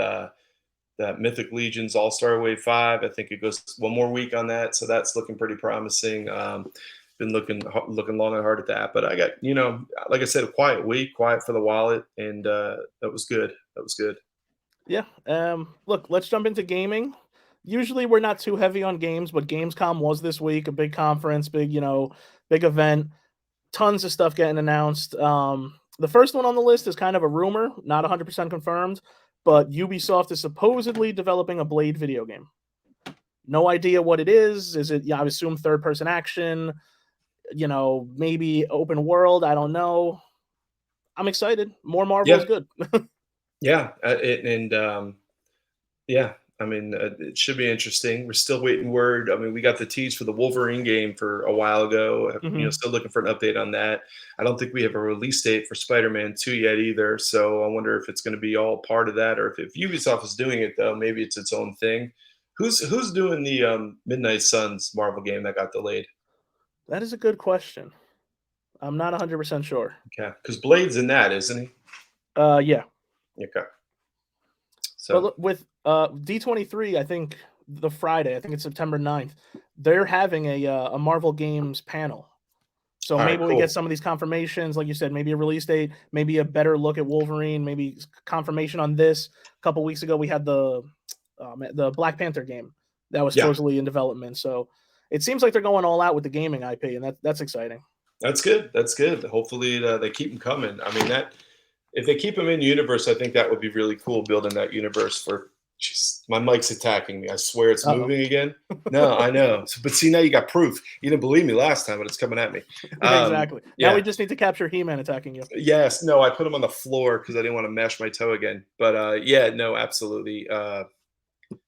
that Mythic Legions All Star Wave 5. I think it goes one more week on that, so that's looking pretty promising. Been looking long and hard at that, but I got like I said, a quiet week, quiet for the wallet, and that was good. That was good. Yeah. Look, let's jump into gaming. Usually we're not too heavy on games, but Gamescom was this week, a big conference, big event, tons of stuff getting announced. The first one on the list is kind of a rumor, not 100% confirmed, but Ubisoft is supposedly developing a Blade video game. No idea what it is. Is it, yeah, I assume third person action, maybe open world. I don't know. I'm excited. More Marvel is Yeah, good. yeah, yeah. I mean, it should be interesting. We're still waiting word. I mean, we got the tease for the Wolverine game for a while ago. Hmm. Still looking for an update on that. I don't think we have a release date for Spider-Man 2 yet either. So I wonder if it's going to be all part of that, or if Ubisoft is doing it though, maybe it's its own thing. Who's doing the Midnight Suns Marvel game that got delayed? That is a good question. I'm not 100% sure. Okay, because Blade's in that, isn't he? Yeah. Okay, But so look, with D23, I think the Friday, I think it's September 9th. they're having a Marvel Games panel. So All right, maybe we get cool. some of these confirmations, like you said, maybe a release date, maybe a better look at Wolverine, maybe confirmation on this. A couple weeks ago, we had the Black Panther game that was Yeah, supposedly in development. So it seems like they're going all out with the gaming IP, and that's exciting. that's good. That's good. Hopefully, they keep them coming. I mean, that if they keep them in universe, I think that would be really cool. Building that universe for. Jeez, my mic's attacking me. I swear it's Uh moving again. No, I know. But see, now you got proof. You didn't believe me last time, but it's coming at me. Exactly. Now we Yeah. just need to capture He-Man attacking you. Yes. No, I put him on the floor because I didn't want to mash my toe again. But yeah, no, absolutely.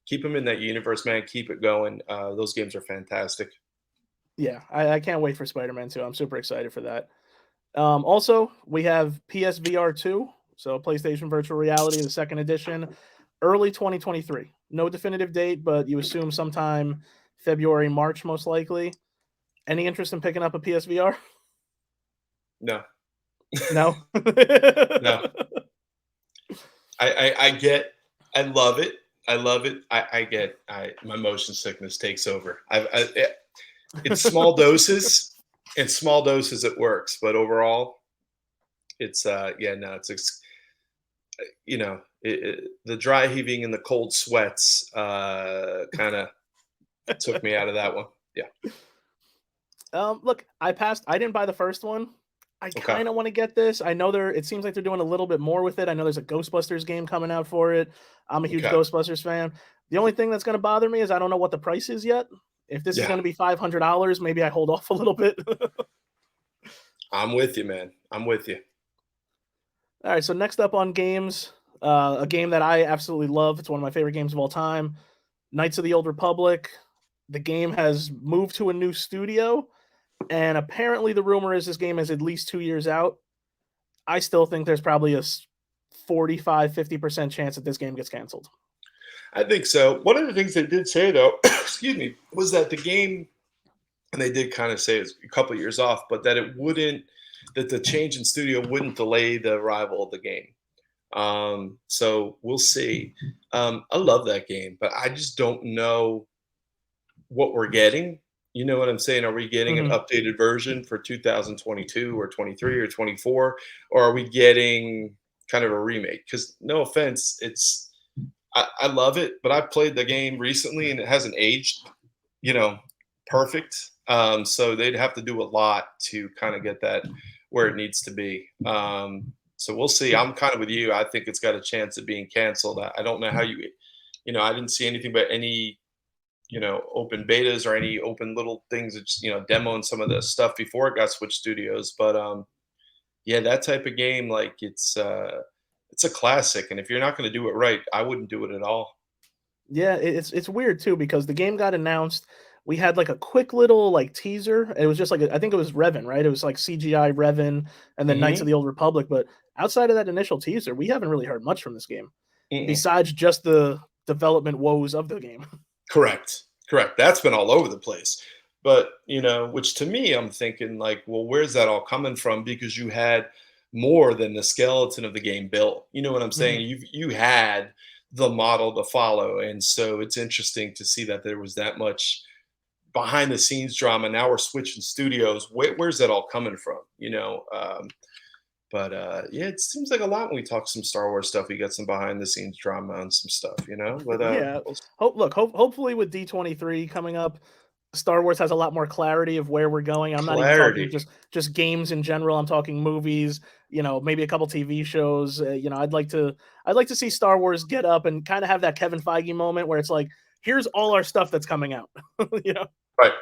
Keep them in that universe, man. Keep it going. Those games are fantastic. Yeah, I can't wait for Spider-Man 2. I'm super excited for that. Also, we have PSVR 2, so PlayStation Virtual Reality, the second edition, early 2023. No definitive date, but you assume sometime February, March, most likely. Any interest in picking up a PSVR? No, No. no. I get. I love it. I love it. I get. My motion sickness takes over. It's small doses. In small doses, it works, but overall, it's yeah, no, the dry heaving and the cold sweats kind of took me out of that one. Yeah. Look, I passed. I didn't buy the first one. I Okay. kind of want to get this. I know it seems like they're doing a little bit more with it. I know there's a Ghostbusters game coming out for it. I'm a huge Okay. Ghostbusters fan. The only thing that's going to bother me is I don't know what the price is yet. If this is Yeah. going to be $500, maybe I hold off a little bit. I'm with you, man. I'm with you. All right, so next up on games, a game that I absolutely love. It's one of my favorite games of all time. Knights of the Old Republic. The game has moved to a new studio, and apparently the rumor is this game is at least 2 years out. I still think there's probably a 45-50% chance that this game gets canceled. I think so. One of the things they did say, though, excuse me, was that the game, and they did kind of say it's a couple of years off, but that the change in studio wouldn't delay the arrival of the game. So we'll see. I love that game, but I just don't know what we're getting. You know what I'm saying? Are we getting an Mhm. updated version for 2022 or 23 or 24, or are we getting kind of a remake? Because no offense, I love it, but I played the game recently and it hasn't aged, you know, perfect. So they'd have to do a lot to kind of get that where it needs to be. So we'll see. I'm kind of with you. I think it's got a chance of being canceled. I don't know how I didn't see anything but any, open betas or any open little things that just, demoing some of the stuff before it got switched studios. But yeah, that type of game, like it's a classic. And if you're not going to do it right, I wouldn't do it at all. Yeah, it's weird too because the game got announced. We had like a quick little like teaser. It was just like I think it was Revan, right? It was like CGI Revan and then Knights of Hmm. the Old Republic. But outside of that initial teaser, we haven't really heard much from this game Mm-mm. besides just the development woes of the game. Correct. Correct. That's been all over the place. But, which to me, I'm thinking like, well, where's that all coming from? Because you had more than the skeleton of the game built. You know what I'm Mhm. saying? You had the model to follow. And so it's interesting to see that there was that much behind the scenes drama. Now we're switching studios. Where's that all coming from? But yeah, it seems like a lot when we talk some Star Wars stuff. We got some behind the scenes drama and some stuff. But Yeah. Hopefully with D23 coming up, Star Wars has a lot more clarity of where we're going. I'm not even talking clarity. just games in general. I'm talking movies, maybe a couple TV shows. I'd like to see Star Wars get up and kind of have that Kevin Feige moment where it's like, here's all our stuff that's coming out. you know? Right.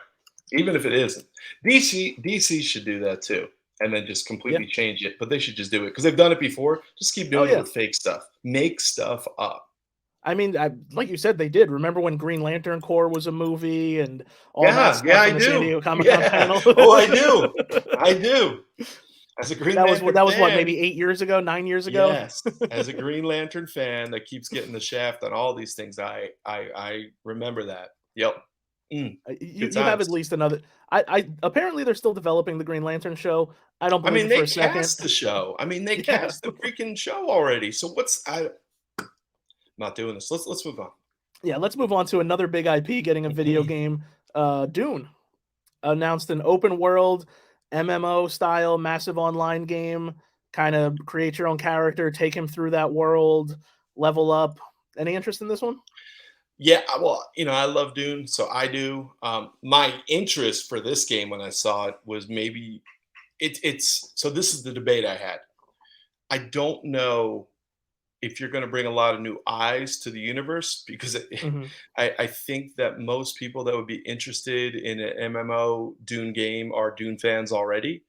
Even if it isn't. DC should do that too, and then just Yeah. completely change it, but they should just do it because 'cause they've done it before. Just keep Oh doing it yeah. with fake stuff. Make stuff up. I mean, like you said, they did. Remember when Green Lantern Corps was a movie and all that Yeah, yeah, stuff I in the San do. Diego Comic Con Yeah. panel? Oh, I do. I do. As a Green Lantern That was what, fan, maybe 8 years ago, 9 years ago. yes. As a Green Lantern fan that keeps getting the shaft on all these things, I remember that. Yep. Mm, You good you have times. at least another. I apparently they're still developing the Green Lantern show. I don't I believe mean, it for they a second. cast the show. I mean, they Yeah, cast the freaking show already. So I'm not doing this. Let's move on. yeah. Let's move on to another big IP getting a video Mhm. game. Dune announced an open world MMO style massive online game. Kind of create your own character, take him through that world, level up. Any interest in this one? Yeah, well, I love Dune, so I do. My interest for this game when I saw it was maybe it's so this is the debate I had. I don't know if you're going to bring a lot of new eyes to the universe because Hmm. I think that most people that would be interested in an MMO Dune game are Dune fans already.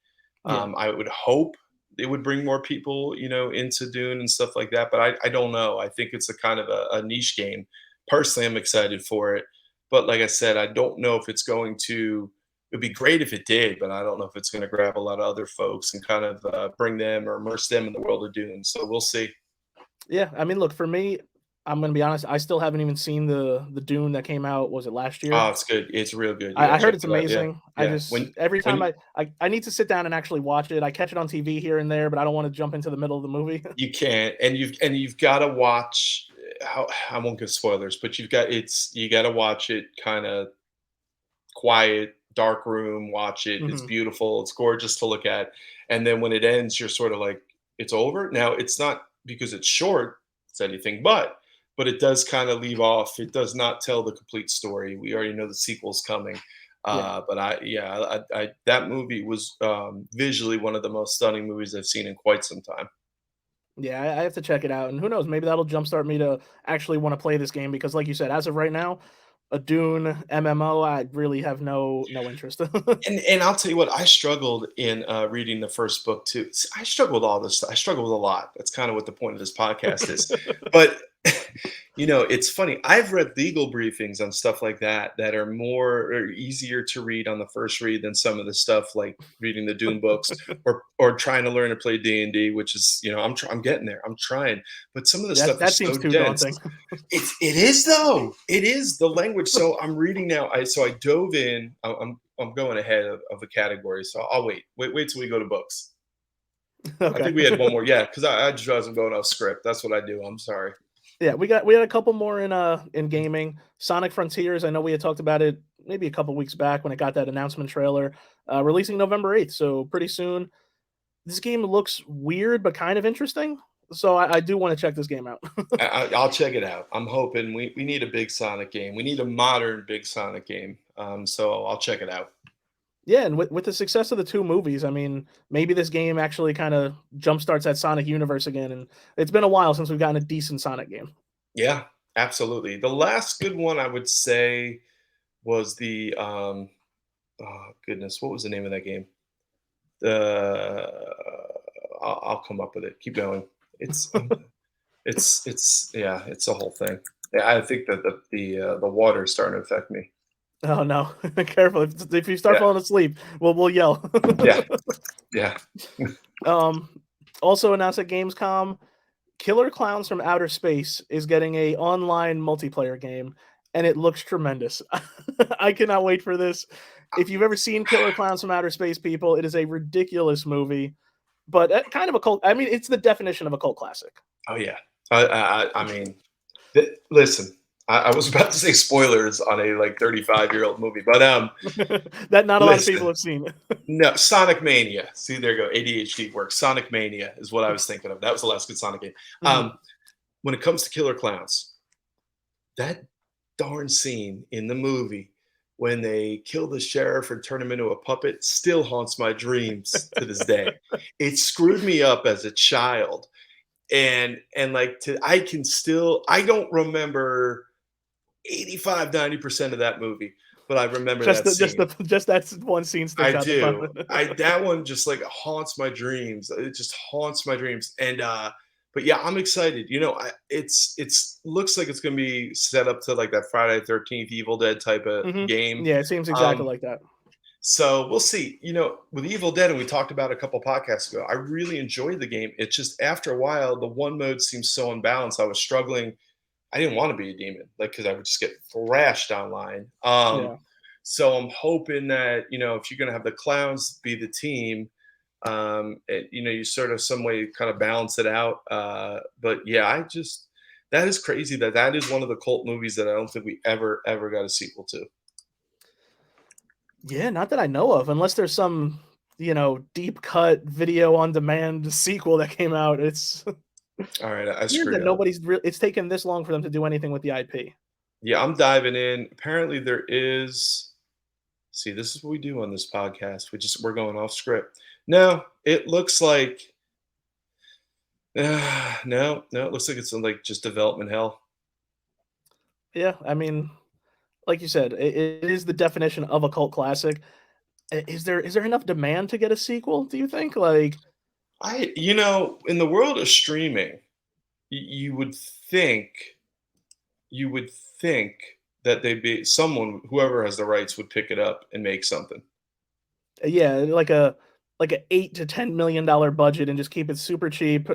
Yeah. I would hope it would bring more people, into Dune and stuff like that. But I don't know. I think it's a kind of a niche game. Personally, I'm excited for it. But like I said, I don't know if it's going to. It'd be great if it did, but I don't know if it's going to grab a lot of other folks and kind of bring them or immerse them in the world of Dune. So we'll see. Yeah, I mean, look, for me, I'm gonna be honest, I still haven't even seen the Dune that came out, was it last year? Oh, it's good. It's real good. I Yeah, heard check it's it out. Yeah, amazing. I yeah. just every time When I need to sit down and actually watch it. I catch it on TV here and there, but I don't wanna jump into the middle of the movie. you can't, and you've got to watch. How I won't give spoilers, but you got to watch it kind of quiet, dark room. Watch it. It's Mhm. beautiful. It's gorgeous to look at. And then when it ends, you're sort of like, it's over. Now it's not because it's short. It's anything but it does kind of leave off. It does not tell the complete story. We already know the sequel's coming. Yeah. But that movie was visually one of the most stunning movies I've seen in quite some time. Yeah, I have to check it out, and who knows, maybe that'll jumpstart me to actually wanna play this game because like you said, as of right now, a Dune MMO, I really have no interest. And I'll tell you what, I struggled in reading the first book too. I struggled with all this. I struggled with a lot. That's kind of what the point of this podcast is. But it's funny. I've read legal briefings on stuff like that are more or easier to read on the first read than some of the stuff like reading the Dune books or trying to learn to play D&D, which is I'm getting there. I'm trying, but some of the That stuff that is seems so too dense. daunting. It is though. It is the language. So I'm reading now. I dove in. I'm going ahead of a category. So I'll wait till we go to books. I Okay. think we had one more. Yeah, because I just wasn't going off script. That's what I do. I'm sorry. Yeah, we had a couple more in gaming. Sonic Frontiers, I know we had talked about it maybe a couple weeks back when it got that announcement trailer, releasing November 8th, so pretty soon. This game looks weird but kind of interesting, so I do wanna check this game out. I'll check it out. I'm hoping we need a big Sonic game. We need a modern big Sonic game. So I'll check it out. Yeah, and with the success of the 2 movies, I mean, maybe this game actually kinda jumpstarts that Sonic universe again, and it's been a while since we've gotten a decent Sonic game. Yeah, absolutely. The last good one I would say was the oh goodness, what was the name of that game? The I'll come up with it. Keep going. It's yeah, it's a whole thing. Yeah, I think that the water is starting to affect me. Oh, no. Careful, if you start Yeah, falling asleep, we'll yell. yeah, yeah. Um, Also announced at Gamescom, Killer Klowns from Outer Space is getting a online multiplayer game, and it looks tremendous. I cannot wait for this. If you've ever seen Killer Klowns from Outer Space, people, it is a ridiculous movie, but kind of a cult. I mean, it's the definition of a cult classic. Oh yeah. I mean, listen. I was about to say spoilers on a like 35-year-old movie, but That not a lot of people listen. have seen. No, Sonic Mania. See, there you go. ADHD works. Sonic Mania is what I was thinking of. That was the last good Sonic game. Mhm. When it comes to Killer Clowns, that darn scene in the movie when they kill the sheriff and turn him into a puppet still haunts my dreams to this day. It screwed me up as a child. And like I can still I don't remember 85-90% of that movie, but I remember Just that the just scene. the just that one scene sticks I out the front do. of I it. That one just like haunts my dreams. It just haunts my dreams. And but yeah, I'm excited. It's looks like it's gonna be set up to like that Friday the 13th Evil Dead type of Mhm. game. Yeah, it seems exactly Um, like that. so we'll see. With Evil Dead, and we talked about it a couple podcasts ago, I really enjoyed the game. It's just after a while, the one mode seems so unbalanced. I was struggling. I didn't want to be a demon, like because I would just get thrashed online. Yeah. So I'm hoping that if you're gonna have the clowns be the team, you sort of some way kind of balance it out. But yeah, that is crazy that is one of the cult movies that I don't think we ever got a sequel to. Yeah, not that I know of, unless there's some, deep cut video on demand sequel that came out. It's All right, I weird screwed that up. it's taken this long for them to do anything with the IP. Yeah, I'm diving in. Apparently, there is. See, this is what we do on this podcast. We're going off script. No, it looks like no, no. It looks like it's like just development hell. Yeah, I mean, like you said, it is the definition of a cult classic. Is there enough demand to get a sequel, do you think? Like, In the world of streaming, you would think, you would think that they'd be someone, whoever has the rights, would pick it up and make something. yeah, like a $8 to $10 million budget and just keep it super cheap.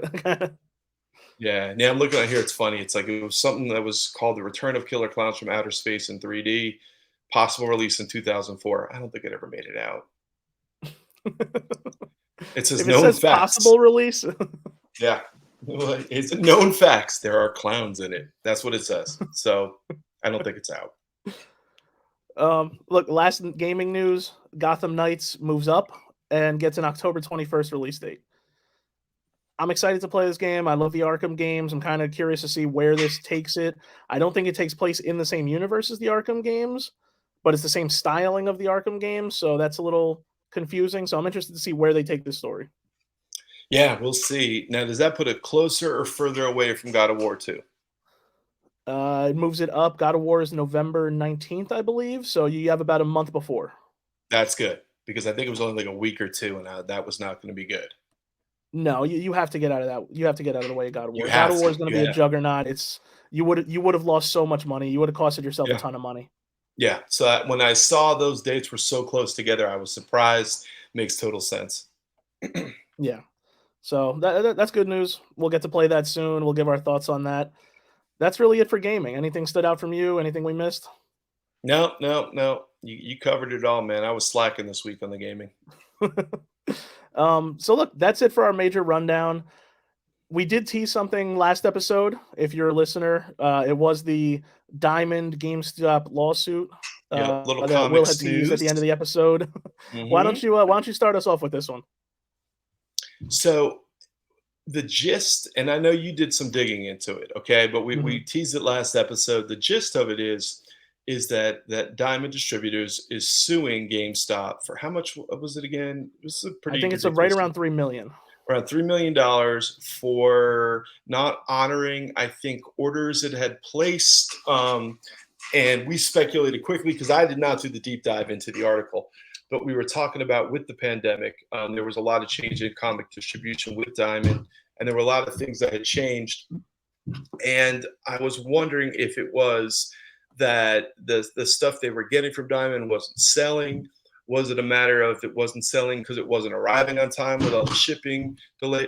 Yeah, yeah. I'm looking at here. It's funny. It's like it was something that was called "The Return of Killer Klowns from Outer Space in 3D," possible release in 2004. I don't think it ever made it out. It says If it known says facts. possible release, Yeah. Well, it's known facts. There are clowns in it. That's what it says. So I don't think it's out. look, last gaming news, Gotham Knights moves up and gets an October 21st release date. I'm excited to play this game. I love the Arkham games. I'm kind of curious to see where this takes it. I don't think it takes place in the same universe as the Arkham games, but it's the same styling of the Arkham games, so that's a little confusing. So I'm interested to see where they take this story. Yeah, we'll see. Now, does that put it closer or further away from God of War 2? It moves it up. God of War is November 19th, I believe. So you have about a month before. That's good because I think it was only like a week or two, and that was not going to be good. No, you have to get out of that. You have to get out of the way of God of You War. God of have War to. is going to You be a have. juggernaut. You would have lost so much money. You would have costed yourself a Yeah. ton of money. Yeah. So when I saw those dates were so close together, I was surprised. Makes total sense. Yeah. So that's good news. We'll get to play that soon. We'll give our thoughts on that. That's really it for gaming. Anything stood out from you? Anything we missed? No, no, no. You covered it all, man. I was slacking this week on the gaming. So look, that's it for our major rundown. We did tease something last episode. If you're a listener, it was the Diamond GameStop lawsuit Yeah, little that Will had comics teased at the end of news. the episode. Hmm. Why don't you start us off with this one? So the gist, and I know you did some digging into it, okay, but we Mhm. teased it last episode. The gist of it is that Diamond Distributors is suing GameStop for how much was it again? This is a I pretty think it's a right ridiculous, around 3 million. around $3 million for not honoring, I think, orders it had placed. And we speculated quickly because I did not do the deep dive into the article, but we were talking about with the pandemic, there was a lot of change in comic distribution with Diamond, and there were a lot of things that had changed. And I was wondering if it was that the stuff they were getting from Diamond wasn't selling. Was it a matter of it wasn't selling because it wasn't arriving on time with all the shipping delay?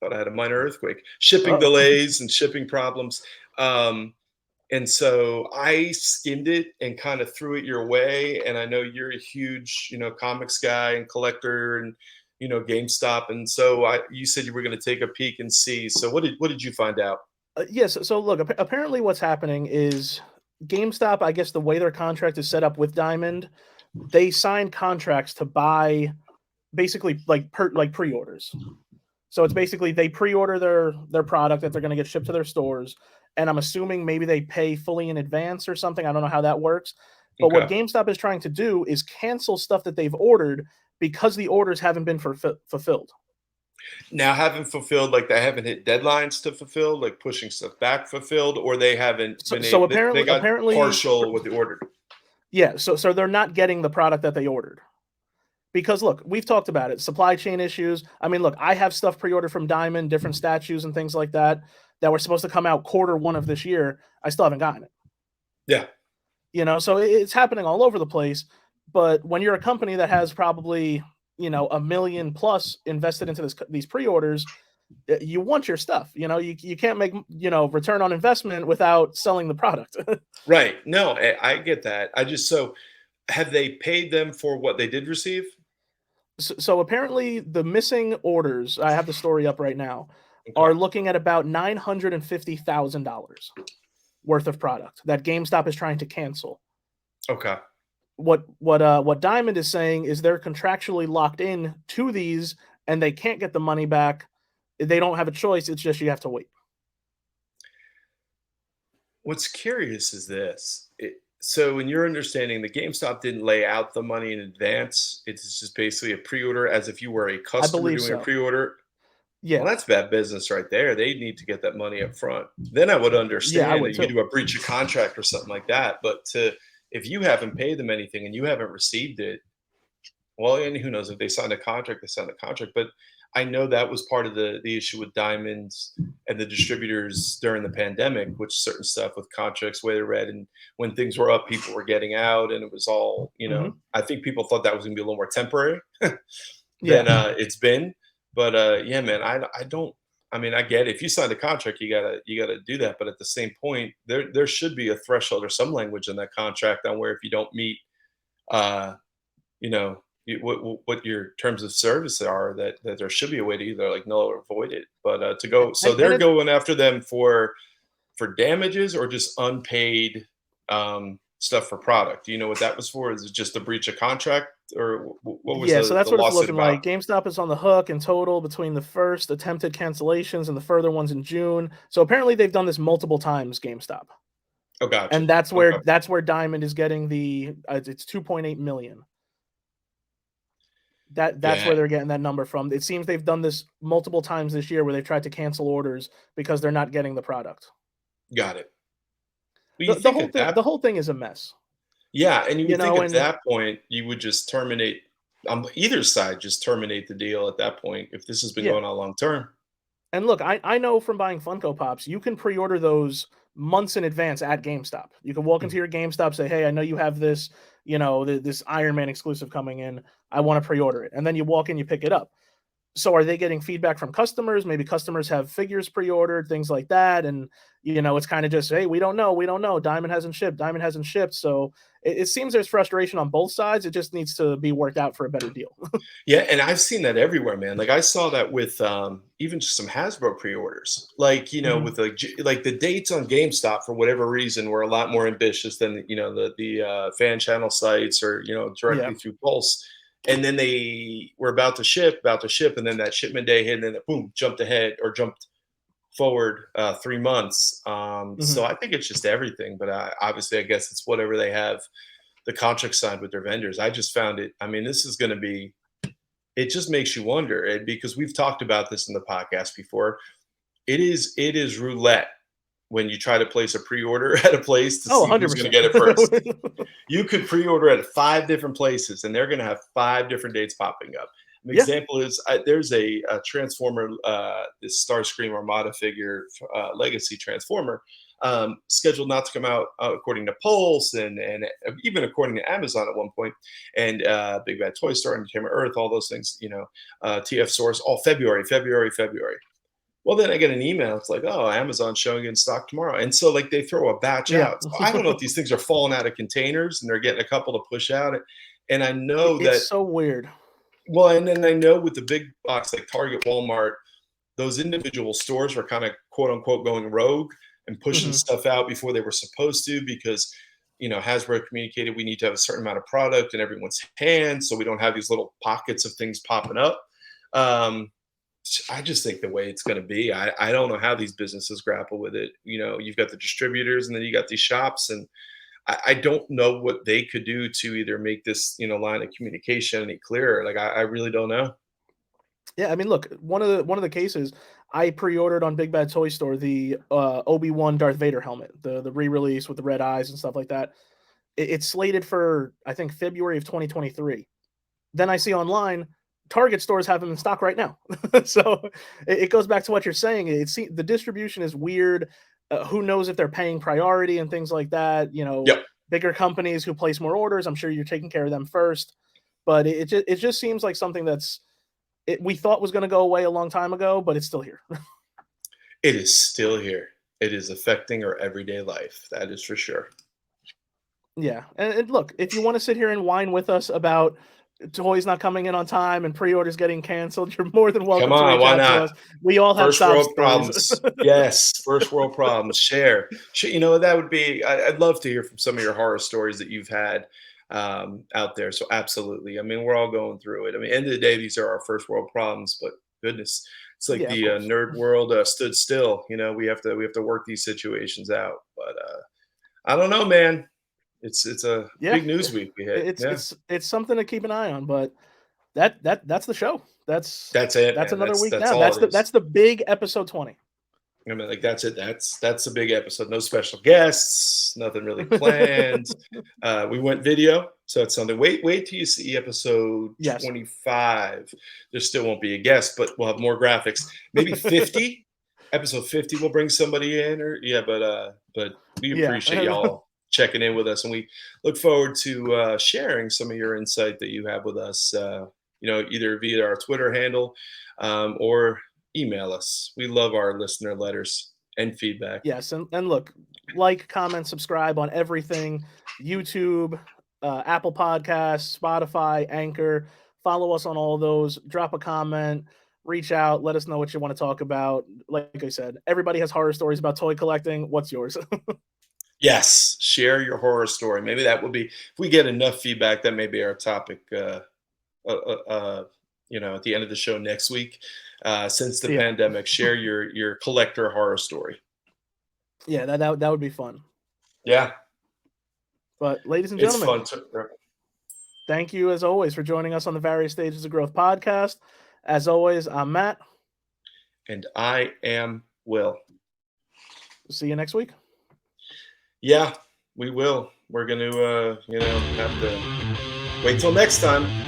Thought I had a minor earthquake. Shipping Oh, delays and shipping problems. Um, and so I skimmed it and kind of threw it your way. And I know you're a huge, comics guy and collector and GameStop. And so you said you were going to take a peek and see. So what did you find out? yes. So look, apparently what's happening is GameStop. I guess the way their contract is set up with Diamond, they sign contracts to buy basically like pre-orders. So it's basically they pre-order their product that they're going to get shipped to their stores, and I'm assuming maybe they pay fully in advance or something. I don't know how that works. But what Okay. GameStop is trying to do is cancel stuff that they've ordered because the orders haven't been fulfilled. Now haven't fulfilled, like they haven't hit deadlines to fulfill, like pushing stuff back fulfilled, or they haven't So, been so able. They apparently, got apparently, partial what they ordered. yeah. So they're not getting the product that they ordered. Because look, we've talked about it, supply chain issues. I mean, look, I have stuff pre-ordered from Diamond, different statues and things like that that were supposed to come out quarter 1 of this year. I still haven't gotten it. Yeah. So it's happening all over the place. But when you're a company that has probably, a million plus invested into these pre-orders, you want your stuff. You can't make, return on investment without selling the product. Right. No, I get that. So have they paid them for what they did receive? So apparently the missing orders, I have the story up right now, Okay. are looking at about $950,000 worth of product that GameStop is trying to cancel. Okay. What Diamond is saying is they're contractually locked in to these, and they can't get the money back. They don't have a choice. It's just you have to wait. What's curious is this. So, in your understanding, the GameStop didn't lay out the money in advance. It's just basically a pre-order, as if you were a I customer believe doing a so. pre-order. Well, Yeah, that's bad business right there. They need to get that money up front. Then I would yeah, I understand would that you too. do a breach of contract or something like that. But if you haven't paid them anything and you haven't received it, well, and who knows if they signed a contract, they signed a contract. But I know that was part of the issue with diamonds and the distributors during the pandemic, which certain stuff with contracts where they read, and when things were up, people were getting out, and it was all, Hmm. I think people thought that was going to be a little more temporary Yeah, than it's been. But yeah, man, I don't. I mean, I get it. If you signed a contract, you gotta do that. But at the same point, there should be a threshold or some language in that contract on where if you don't meet, uh, you know, what your terms of service are, that there should be a way to either like null or void it. But to go, so and they're it's going after them for damages or just unpaid stuff for product. Do you know what that was for? Is it just a breach of contract, or what was yeah, so the that's what it's lawsuit looking about? like. GameStop is on the hook in total between the first attempted cancellations and the further ones in June. So apparently they've done this multiple times, GameStop. Oh, gotcha. And that's Okay. where Diamond is getting the it's 2.8 million. That's Yeah, where they're getting that number from. It seems they've done this multiple times this year where they've tried to cancel orders because they're not getting the product. got it. Well, you The think whole at thing that, the whole thing is a mess. yeah, and you You would think know, at and that point you would just terminate on either side, just terminate the deal at that point if this has been yeah. going on long term. And look, I know from buying Funko Pops, you can pre-order those months in advance at GameStop. You can walk into your GameStop, say, "Hey, I know you have this, this Iron Man exclusive coming in. I want to pre-order it." And then you walk in, you pick it up. So are they getting feedback from customers? Maybe customers have figures pre-ordered, things like that. And it's kind of just, hey, we don't know. Diamond hasn't shipped. So it seems there's frustration on both sides. It just needs to be worked out for a better deal. Yeah, and I've seen that everywhere, man. Like I saw that with even just some Hasbro pre-orders. Like, Mhm. with like the dates on GameStop for whatever reason were a lot more ambitious than the fan channel sites or Yeah. directly through Pulse. And then they were about to ship, and then that shipment day hit, and then boom, jumped ahead or jumped forward 3 months. So Mhm. I think it's just everything. But obviously, I guess it's whatever they have the contract signed with their vendors. I just found it. I mean, this is going to be, it just makes you wonder, because we've talked about this in the podcast before. It is roulette when you try to place a pre-order at a place to Oh, see who's going to 100%. get it first. You could pre-order at 5 different places, and they're going to have 5 different dates popping up. An Yeah. example is there's a Transformer, this Starscream Armada figure, Legacy Transformer, scheduled not to come out according to Pulse and even according to Amazon at one point, and Big Bad Toy Store, Entertainment Earth, all those things, TF Source, all February, February, February. Well, then I get an email. It's like, oh, Amazon's showing it in stock tomorrow. And so, like, they throw a batch Yeah. out. So I don't know if these things are falling out of containers and they're getting a couple to push out. And I know It's that, so weird. well, and then I know with the big box like Target, Walmart, those individual stores were kind of quote unquote going rogue and pushing Mhm. stuff out before they were supposed to, because Hasbro communicated we need to have a certain amount of product in everyone's hands so we don't have these little pockets of things popping up. Um, I just think the way it's going to be, I don't know how these businesses grapple with it. You've got the distributors and then you got these shops, and I don't know what they could do to either make this line of communication any clearer. Like I really don't know. Yeah, I mean, look, one of the cases I pre-ordered on Big Bad Toy Store the Obi-Wan Darth Vader helmet, the re-release with the red eyes and stuff like that. It's slated for I think February of 2023. Then I see online Target stores have them in stock right now. So it goes back to what you're saying. The distribution is weird. Who knows if they're paying priority and things like that? Yep. Bigger companies who place more orders. I'm sure you're taking care of them first. But it just seems like something we thought was going to go away a long time ago, but it's still here. It is still here. It is affecting our everyday life. That is for sure. Yeah, and look, if you want to sit here and whine with us about toys not coming in on time and pre-orders getting canceled, you're more than Come welcome to on, reach why out to not? us. We all have First sob world stories. problems. Yes, first world problems. Share. That would be. I'd love to hear from some of your horror stories that you've had. out there. So absolutely. I mean, we're all going through it. I mean, end of the day, these are our first world problems, but goodness, it's like Yeah, of the course. nerd world stood still. You know, we have to work these situations out. But I don't know, man. It's a Yeah, big news week we hit. Yeah, it's something to keep an eye on, but that's the show. That's that's it, that's man. another week That's down. all it is. That's the big episode 20. I mean, like that's it. That's a big episode. No special guests, nothing really planned. We went video, so it's something. Wait till you see episode Yes. 25. There still won't be a guest, but we'll have more graphics. Maybe 50. Episode 50, we'll bring somebody in, or yeah, but we Yeah. appreciate y'all checking in with us, and we look forward to sharing some of your insight that you have with us. Either via our Twitter handle or email us. We love our listener letters and feedback. Yes, and look, like, comment, subscribe on everything, YouTube, Apple Podcasts, Spotify, Anchor. Follow us on all those. Drop a comment, reach out, let us know what you want to talk about. Like I said, everybody has horror stories about toy collecting. What's yours? Yes, share your horror story. Maybe that would be, if we get enough feedback, that may be our topic. Uh, uh, uh, at the end of the show next week. Since the Yeah. pandemic, share your collector horror story. Yeah, that would be fun. Yeah, But ladies and it's gentlemen, fun to. thank you as always for joining us on the Various Stages of Growth podcast. As always, I'm Matt. And I am Will. See you next week. Yeah, we will. We're going to, have to wait till next time.